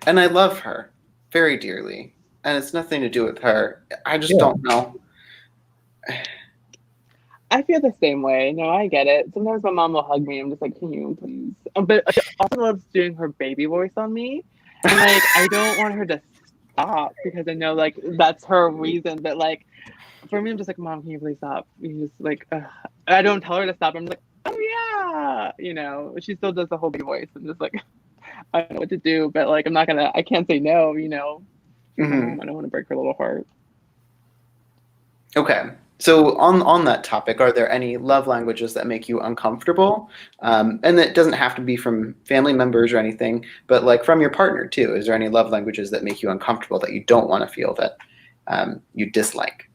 and I love her very dearly, and it's nothing to do with her. I just don't know. I feel the same way. No, I get it. Sometimes my mom will hug me. I'm just like, can you please? But she also loves doing her baby voice on me. And like, I don't want her to stop because I know like that's her reason. But like, for me, I'm just like, Mom, can you please stop? You just like, I don't tell her to stop. I'm like, oh yeah, you know. She still does the whole baby voice. I'm just like, I don't know what to do. But like, I can't say no. You know, she's my mom. I don't want to break her little heart. Okay. So on that topic, are there any love languages that make you uncomfortable? And that doesn't have to be from family members or anything, but like from your partner too. Is there any love languages that make you uncomfortable that you don't want to feel that you dislike?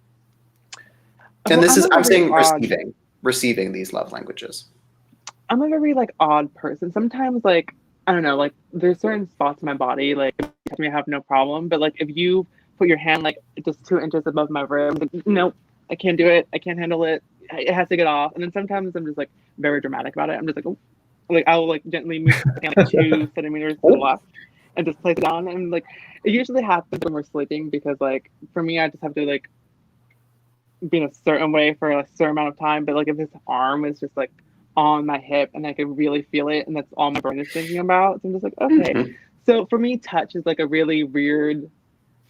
And Well, I'm saying receiving these love languages. I'm a very like odd person. Sometimes like I don't know, like there's certain spots in my body like I have no problem, but like if you put your hand like just 2 inches above my rib, I'm like, nope, I can't do it. I can't handle it. It has to get off. And then sometimes I'm just like very dramatic about it. I'm just like, oh, like I will like gently move my hand like 2 centimeters to the left and just place it down. And like it usually happens when we're sleeping because like for me I just have to like be in a certain way for a certain amount of time. But like if his arm is just like on my hip and I can really feel it and that's all my brain is thinking about. So I'm just like, okay. Mm-hmm. So for me, touch is like a really weird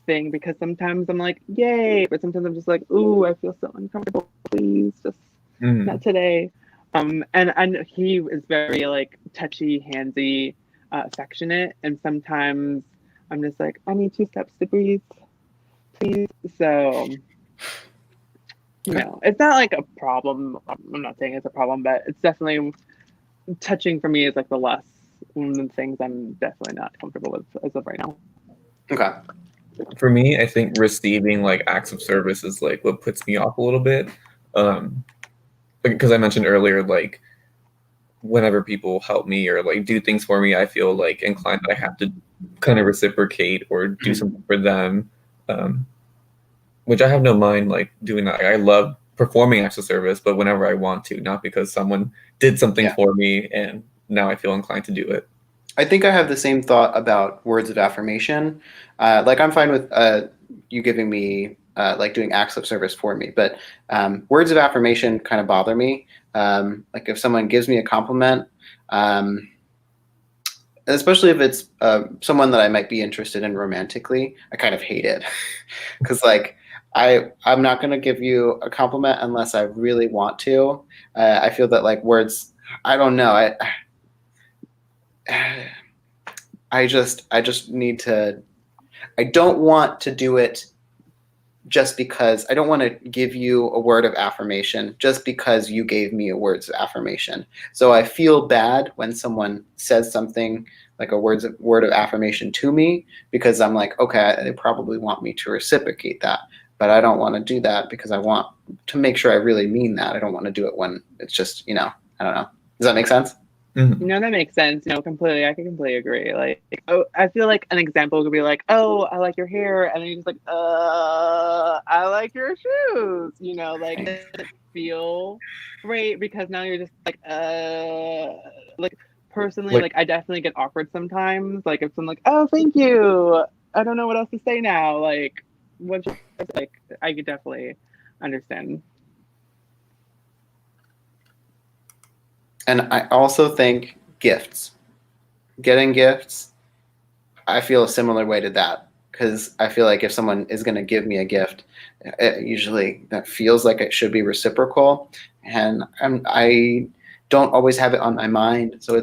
thing because sometimes I'm like, yay, but sometimes I'm just like, ooh, I feel so uncomfortable. Please, just not today. And he is very like touchy, handsy, affectionate, and sometimes I'm just like, I need 2 steps to breathe, please. So you know, it's not like a problem. I'm not saying it's a problem, but it's definitely touching for me is like the less one of the things I'm definitely not comfortable with as of right now. Okay. For me, I think receiving like acts of service is like what puts me off a little bit. Because I mentioned earlier, like whenever people help me or like do things for me, I feel like inclined that I have to kind of reciprocate or do something for them. Which I have no mind like doing that. I love performing acts of service, but whenever I want to, not because someone did something for me and now I feel inclined to do it. I think I have the same thought about words of affirmation. Like I'm fine with you giving me like doing acts of service for me, but words of affirmation kind of bother me. Like if someone gives me a compliment, especially if it's someone that I might be interested in romantically, I kind of hate it because like I'm not going to give you a compliment unless I really want to. I feel that like words, I don't know. I just need to. I don't want to do it just because I don't want to give you a word of affirmation just because you gave me a words of affirmation. So I feel bad when someone says something like a word of affirmation to me because I'm like, okay, they probably want me to reciprocate that, but I don't want to do that because I want to make sure I really mean that. I don't want to do it when it's just, I don't know. Does that make sense? Mm-hmm. No, that makes sense. Completely. I can completely agree. Like, oh, I feel like an example could be like, oh, I like your hair, and then you're just like, I like your shoes. Like it doesn't feel great because now you're just like personally, like I definitely get awkward sometimes. Like if someone's like, oh, thank you. I don't know what else to say now. Like, like I could definitely understand. And I also think gifts, getting gifts, I feel a similar way to that because I feel like if someone is going to give me a gift, usually that feels like it should be reciprocal. And I don't always have it on my mind. So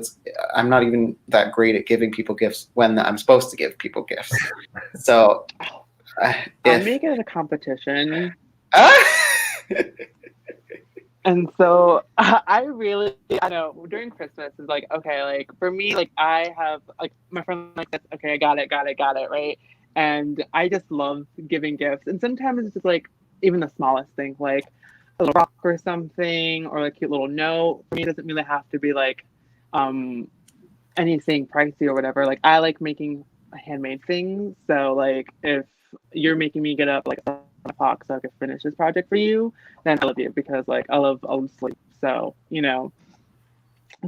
I'm not even that great at giving people gifts when I'm supposed to give people gifts. So I'll make it a competition. And so I know during Christmas is like, okay, like for me, like I have like my friend like this, okay, I got it, right? And I just love giving gifts. And sometimes it's just like even the smallest thing, like a little rock or something, or like a cute little note. For me, it doesn't really have to be like anything pricey or whatever. Like I like making handmade things. So like if you're making me get up like 7 o'clock so I can finish this project for you, then I love you, because like I love sleep. So,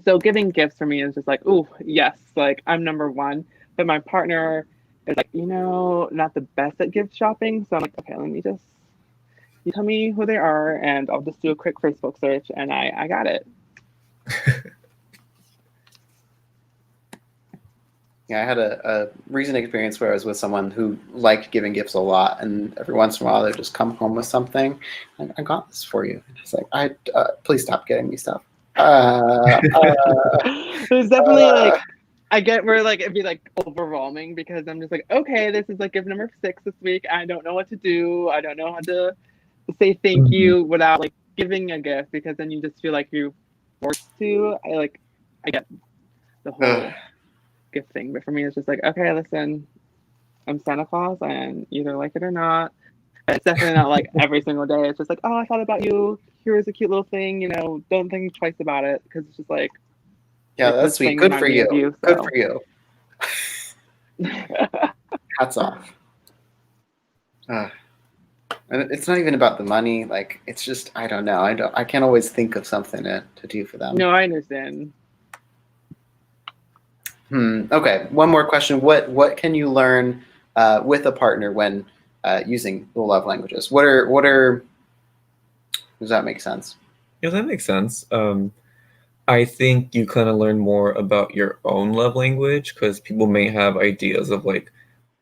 so giving gifts for me is just like, ooh, yes, like I'm number one. But my partner is like, not the best at gift shopping. So I'm like, okay, you tell me who they are and I'll just do a quick Facebook search and I got it. Yeah, I had a recent experience where I was with someone who liked giving gifts a lot, and every once in a while they'd just come home with something, and I got this for you. And it's like, please stop getting me stuff. There's definitely like, I get where like it'd be like overwhelming, because I'm just like, okay, this is like gift number 6 this week. I don't know what to do. I don't know how to say thank you without like giving a gift, because then you just feel like you're forced to. I get the whole gift thing, but for me it's just like, okay, listen, I'm Santa Claus and either like it or not. It's definitely not like every single day. It's just like, oh, I thought about you, here's a cute little thing, don't think twice about it, because it's just like, yeah, that's sweet. Good for you. So. Good for you. Hats off. And it's not even about the money. Like, it's just, I don't know. I can't always think of something to do for them. No, I understand. Okay, one more question. What can you learn with a partner when using the love languages? What are does that make sense? Yeah, that makes sense. I think you kind of learn more about your own love language, because people may have ideas of like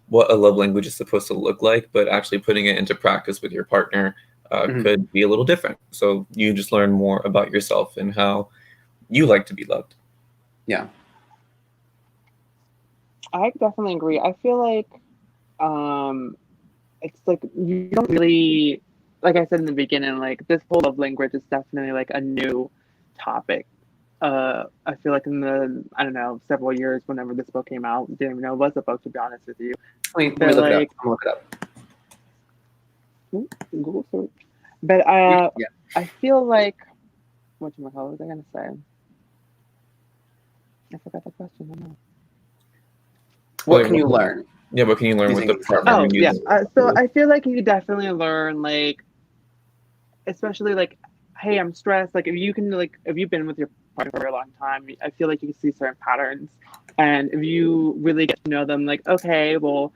what a love language is supposed to look like, but actually putting it into practice with your partner could be a little different. So you just learn more about yourself and how you like to be loved. Yeah. I definitely agree. I feel like it's like you don't really, like I said in the beginning, like this whole love language is definitely like a new topic. I feel like in the, I don't know, several years whenever this book came out, didn't even know it was a book, to be honest with you. Let me look it up. I'll look it up. Google search. But Yeah. I feel like, what was I gonna say? I forgot the question. I don't know. What can you learn? Yeah, what can you learn with the partner? Oh, yeah. So I feel like you definitely learn, like, especially like, hey, I'm stressed. Like, if you've been with your partner for a long time, I feel like you can see certain patterns. And if you really get to know them, like, okay, well,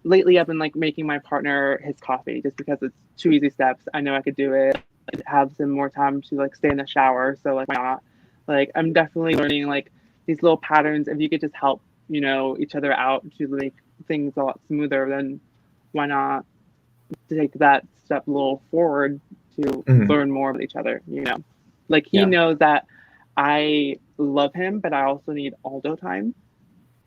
lately I've been like making my partner his coffee just because it's 2 easy steps. I know I could do it. It have some more time to like stay in the shower. So like, why not? Like, I'm definitely learning like these little patterns. If you could just help, each other out to make things a lot smoother, then why not take that step a little forward to learn more about each other, Like, he knows that I love him, but I also need Aldo time.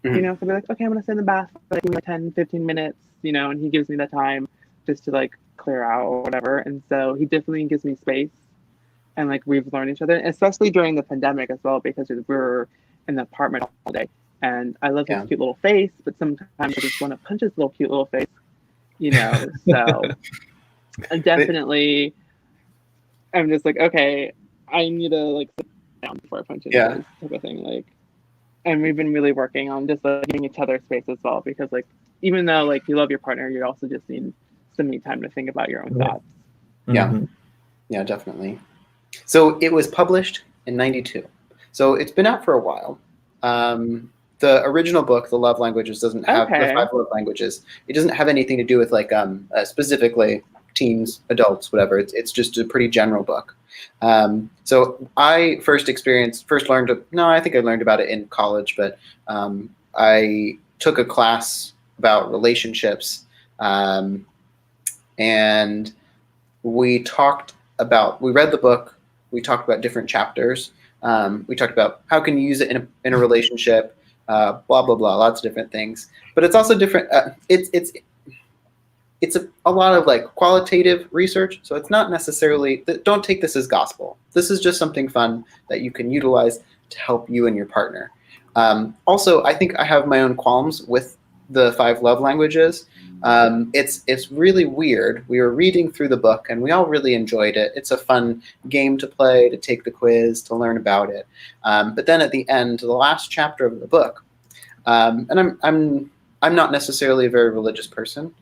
So be like, okay, I'm going to sit in the bath for like 10, 15 minutes, and he gives me the time just to like clear out or whatever. And so he definitely gives me space, and like we've learned each other, especially during the pandemic as well, because we were in the apartment all day. And I love his cute little face, but sometimes I just want to punch his little cute little face, so definitely I'm just like, okay, I need to like sit down before I punch his face, type of thing. Like, and we've been really working on just like giving each other space as well, because like even though like you love your partner, you also just need some me time to think about your own thoughts. Yeah, definitely. So it was published in '92, so it's been out for a while. The original book, The Love Languages, doesn't have the 5 love languages. It doesn't have anything to do with like specifically teens, adults, whatever. It's just a pretty general book. So I I think I learned about it in college, but I took a class about relationships, and we read the book, we talked about different chapters. We talked about how can you use it in a relationship, blah, blah, blah, lots of different things. But it's also different. It's a lot of like qualitative research. So it's not necessarily, don't take this as gospel. This is just something fun that you can utilize to help you and your partner. Also, I think I have my own qualms with the 5 love languages. It's really weird. We were reading through the book and we all really enjoyed it. It's a fun game to play, to take the quiz, to learn about it. But then at the end, the last chapter of the book, and I'm not necessarily a very religious person,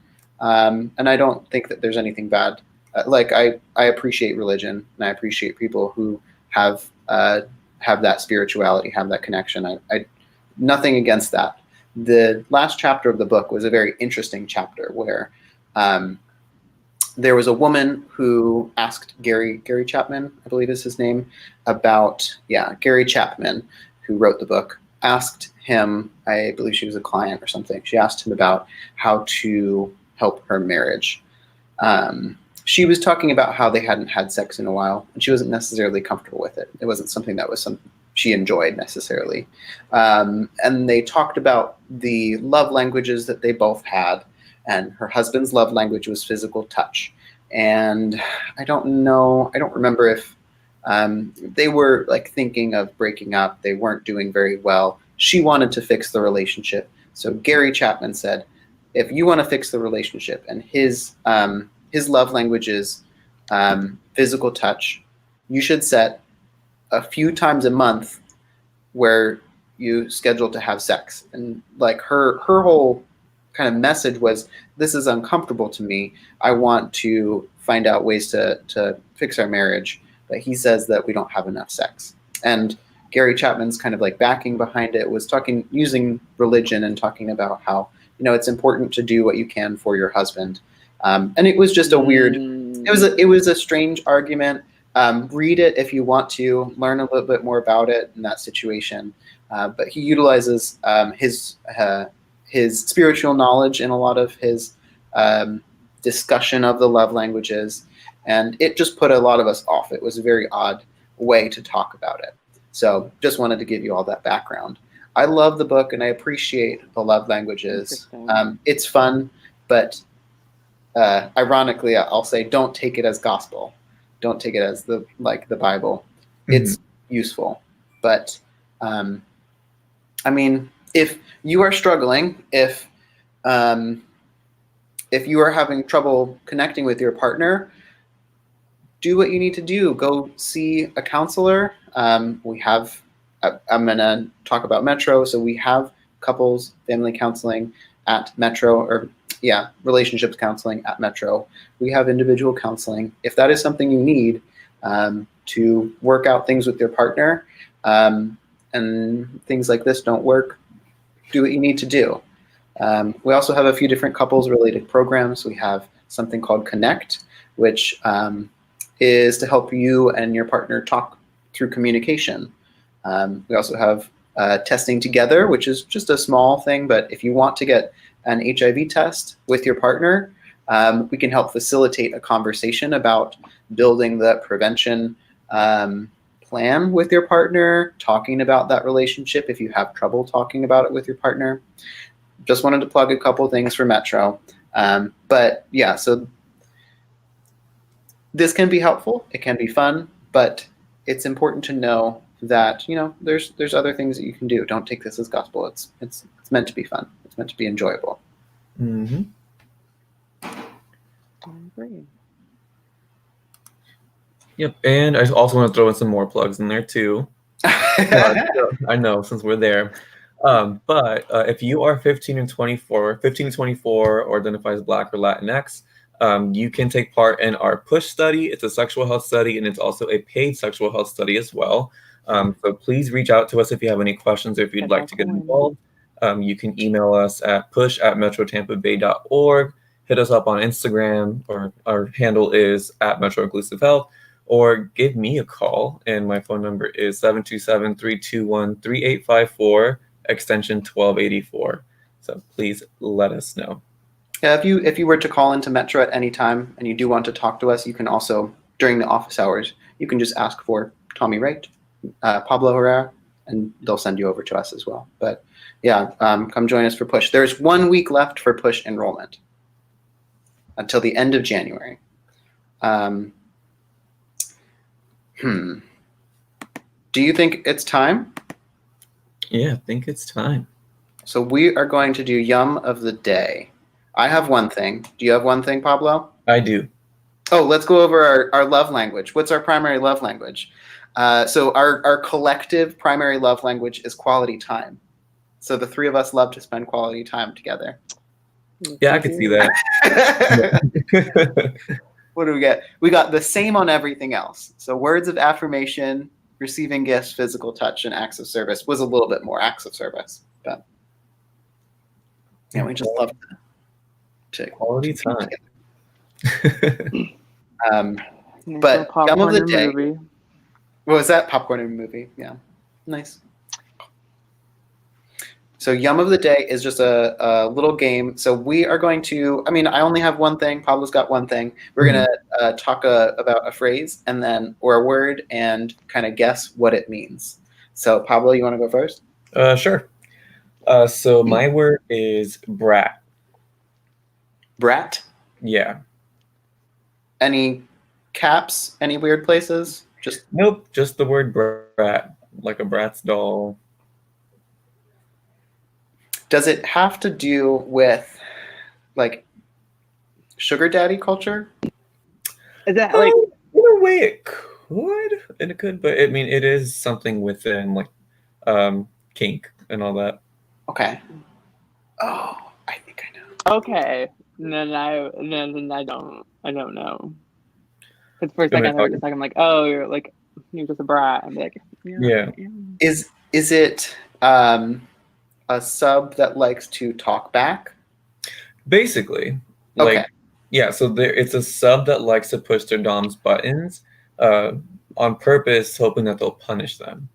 And I don't think that there's anything bad. Like I appreciate religion, and I appreciate people who have that spirituality, have that connection. I nothing against that. The last chapter of the book was a very interesting chapter where there was a woman who asked Gary Chapman, I believe is his name, about Gary Chapman, who wrote the book, asked him, I believe she was a client or something, she asked him about how to help her marriage. She was talking about how they hadn't had sex in a while, and she wasn't necessarily comfortable with it. It wasn't something that was something she enjoyed necessarily. And they talked about the love languages that they both had, and her husband's love language was physical touch. And I don't remember if they were like thinking of breaking up. They weren't doing very well. She wanted to fix the relationship. So Gary Chapman said, if you want to fix the relationship, and his love language is physical touch, you should set a few times a month where you schedule to have sex. And like her whole kind of message was, this is uncomfortable to me. I want to find out ways to fix our marriage. But he says that we don't have enough sex. And Gary Chapman's kind of like backing behind it was using religion and talking about how, it's important to do what you can for your husband. And it was just a weird, it was a strange argument. Read it if you want to learn a little bit more about it in that situation. But he utilizes his spiritual knowledge in a lot of his discussion of the love languages. And it just put a lot of us off. It was a very odd way to talk about it. So just wanted to give you all that background. I love the book and I appreciate the love languages. It's fun, but ironically, I'll say don't take it as gospel. Don't take it as the Bible. It's useful. But I mean, if you are struggling, if you are having trouble connecting with your partner, do what you need to do. Go see a counselor. I'm going to talk about Metro. So we have couples family counseling at Metro, relationships counseling at Metro. We have individual counseling. If that is something you need to work out things with your partner, and things like this don't work, do what you need to do. We also have a few different couples related programs. We have something called Connect, which is to help you and your partner talk through communication. We also have Testing Together, which is just a small thing, but if you want to get an HIV test with your partner, we can help facilitate a conversation about building the prevention plan with your partner, talking about that relationship if you have trouble talking about it with your partner. Just wanted to plug a couple things for Metro. But yeah, so this can be helpful. It can be fun, but it's important to know that, there's other things that you can do. Don't take this as gospel. It's meant to be fun. It's meant to be enjoyable. Mm-hmm. I agree. Yep, and I also want to throw in some more plugs in there too. I know, since we're there. But if you are 15 to 24 or identify as Black or Latinx, you can take part in our PUSH study. It's a sexual health study, and it's also a paid sexual health study as well. So please reach out to us if you have any questions or if you'd like to get involved. You can email us at push@metrotampabay.org. Hit us up on Instagram, or our handle is @MetroInclusiveHealth, or give me a call, and my phone number is 727-321-3854, extension 1284. So please let us know. Yeah, if you were to call into Metro at any time and you do want to talk to us, you can also, during the office hours, you can just ask for Tommy Wright, Pablo Herrera, and they'll send you over to us as well. But yeah, come join us for PUSH. There's 1 week left for PUSH enrollment until the end of January. Do you think it's time? Yeah, I think it's time. So we are going to do Yum of the Day. I have one thing. Do you have one thing, Pablo? I do. Oh, let's go over our love language. What's our primary love language? So our collective primary love language is quality time. So the three of us love to spend quality time together. Yeah, I could see that. What do we get? We got the same on everything else. So words of affirmation, receiving gifts, physical touch, and acts of service was a little bit more acts of service. But yeah, we just love to Quality be time. together. But Yum of the Day. Movie. What was that? Popcorn in a movie. Yeah. Nice. So Yum of the Day is just a little game. So we are going to, I mean, I only have one thing. Pablo's got one thing. We're going to talk about a phrase and then, or a word, and kind of guess what it means. So Pablo, you want to go first? Sure. So my word is brat. Brat? Yeah. Any caps? Any weird places? Just Nope, just the word brat, like a Bratz doll. Does it have to do with like sugar daddy culture? Is that like in a way it could, but I mean it is something within like kink and all that. Okay. Oh, I think I know. okay? Then I don't know. Because for a second I heard I'm like, oh, you're just a brat. I'm like, Yeah. Is it a sub that likes to talk back? Basically. Okay. Like yeah, so it's a sub that likes to push their dom's buttons on purpose, hoping that they'll punish them.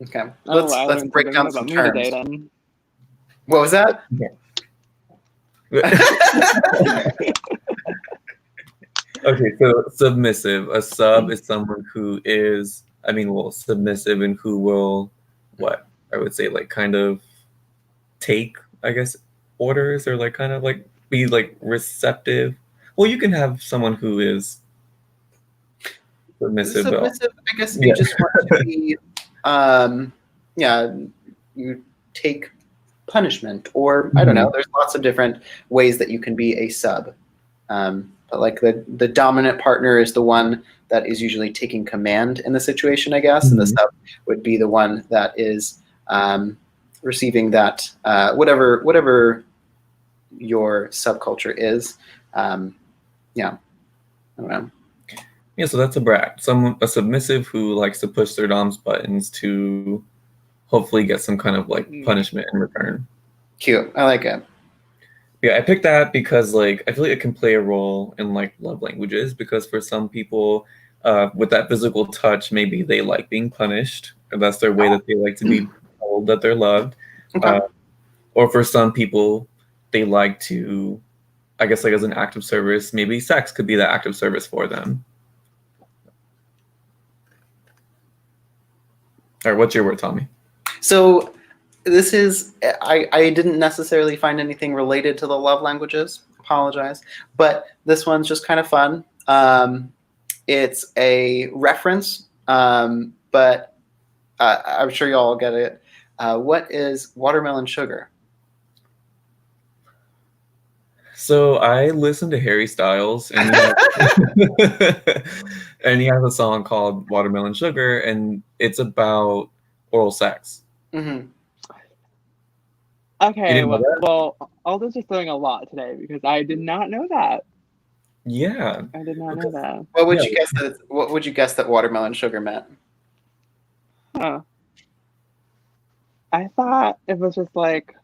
Okay. Let's break down some terms. Today, then. What was that? Okay, so submissive. A sub is someone who is, submissive and who will, what I would say, like kind of take, I guess, orders or like kind of like be like receptive. Well, you can have someone who is submissive. I guess you just want to be, you take punishment, or I don't know. There's lots of different ways that you can be a sub. But like the dominant partner is the one that is usually taking command in the situation, I guess, and the sub would be the one that is receiving that whatever your subculture is. I don't know. Yeah, so that's a brat. A submissive who likes to push their dom's buttons to hopefully get some kind of like punishment in return. Cute. I like it. Yeah, I picked that because like I feel like it can play a role in like love languages, because for some people with that physical touch, maybe they like being punished, or that's their way that they like to be told that they're loved. Okay. Or for some people, they like to, I guess, like as an act of service, maybe sex could be that act of service for them. All right, what's your word, Tommy? So this is, I didn't necessarily find anything related to the love languages. Apologize. But this one's just kind of fun. It's a reference, but I'm sure you all get it. What is watermelon sugar? So I listened to Harry Styles, and and he has a song called Watermelon Sugar, and it's about oral sex. Mm-hmm. Okay, well, Aldo's just throwing a lot today because I did not know that. Yeah. I did not know that. What would you guess that watermelon sugar meant? Huh. I thought it was just like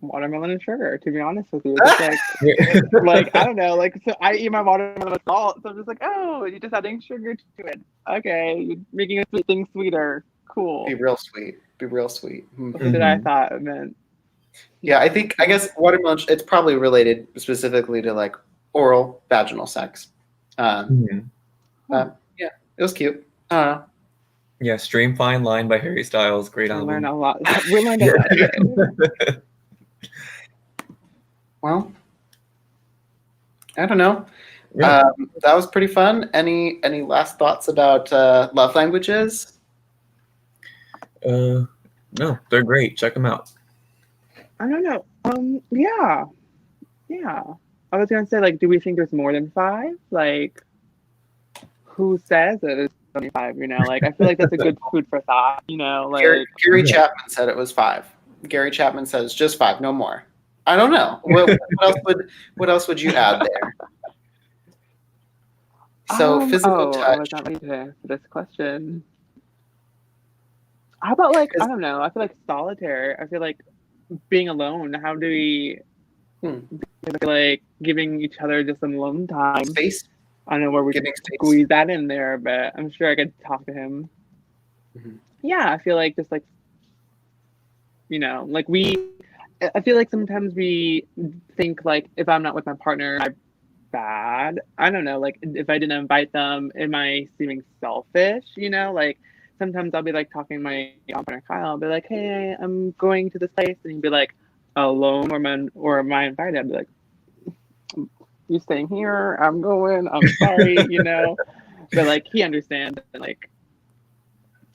watermelon and sugar, to be honest with you. Just like I don't know, like, so I eat my watermelon with salt, so I'm just like, oh, you're just adding sugar to it. Okay, you're making a sweet thing sweeter. Cool. Be real sweet. Mm-hmm. That's what I thought it meant. Yeah, I guess watermelon, it's probably related specifically to like oral vaginal sex. Yeah, it was cute. I don't know. Yeah, Stream Fine Line by Harry Styles. Great album. We learned a lot. We learned a lot today. Well, I don't know. Yeah. That was pretty fun. Any last thoughts about love languages? No, they're great. Check them out. I don't know. Yeah. I was gonna say, like, do we think there's more than 5? Like, who says that it's only 5? You know, like, I feel like that's a good food for thought. You know, like Gary Chapman said it was 5. Gary Chapman says just 5, no more. I don't know. What else would you add there? So physical I was touch. not ready to answer this question. How about like, I don't know, I feel like solitary. I feel like being alone. How do we Hmm. like giving each other just some alone time? Space. I don't know where we Giving could space. squeeze that in there, but I'm sure I could talk to him. Mhm. Yeah, I feel like just like, like I feel like sometimes we think like if I'm not with my partner, I'm bad. I don't know, like if I didn't invite them, am I seeming selfish? Like sometimes I'll be like talking to my partner Kyle, I'll be like, hey, I'm going to this place, and he'd be like, alone or am I invited? I'd be like, you staying here? I'm going. I'm sorry, but like he understands, and like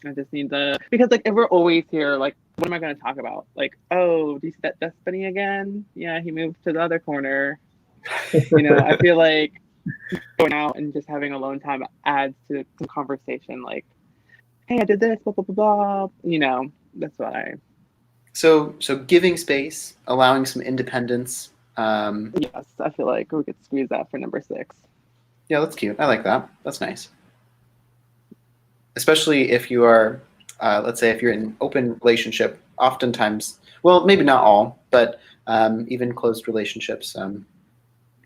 I just need because like if we're always here, like what am I gonna talk about? Like, oh, do you see that dust bunny again? Yeah, he moved to the other corner. I feel like going out and just having alone time adds to some conversation. Like, hey, I did this, blah blah blah blah. That's what I. So giving space, allowing some independence. Yes, I feel like we could squeeze that for number 6. Yeah, that's cute. I like that. That's nice. Especially if you are, let's say, if you're in an open relationship. Oftentimes, well, maybe not all, but even closed relationships,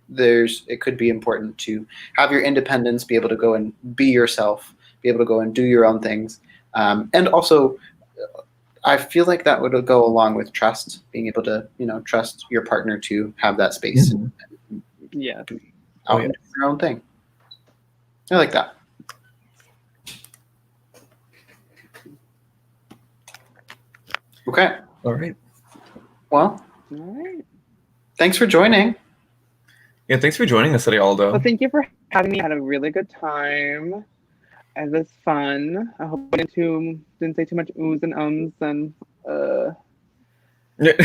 it could be important to have your independence, be able to go and be yourself, be able to go and do your own things, and also I feel like that would go along with trust, being able to trust your partner to have that space and Yeah. out and do your own thing. I like that. Okay. All right. Well, All right. thanks for joining. Yeah, thanks for joining us today, Aldo. Well, thank you for having me. I had a really good time. It was fun. I hope I didn't say too much oohs and ums, and I really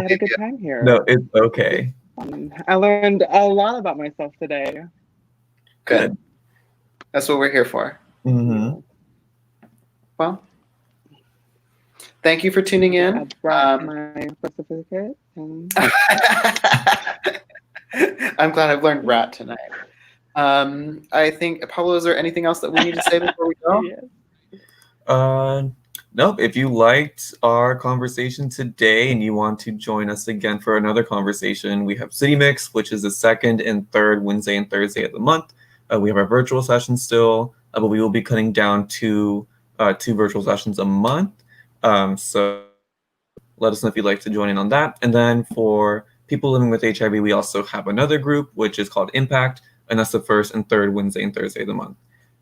had a good time here. No, it's okay. I learned a lot about myself today. Good. That's what we're here for. Mm-hmm. Well, thank you for tuning in. I brought my birth certificate. And... I'm glad I've learned rat tonight. I think, Pablo, is there anything else that we need to say before we go? Yes. Nope. If you liked our conversation today and you want to join us again for another conversation, we have City Mix, which is the second and third Wednesday and Thursday of the month. We have our virtual sessions still, but we will be cutting down to 2 virtual sessions a month. So let us know if you'd like to join in on that. And then for people living with HIV, we also have another group, which is called Impact, and that's the first and third Wednesday and Thursday of the month.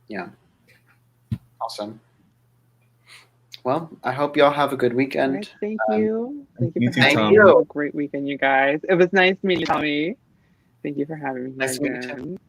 Yeah. Awesome. Well, I hope y'all have a good weekend. Right, thank you. Thank you for too, having Tom. me. Have a great weekend, you guys. It was nice meeting you, Tommy. Thank you for having me Nice meeting you again.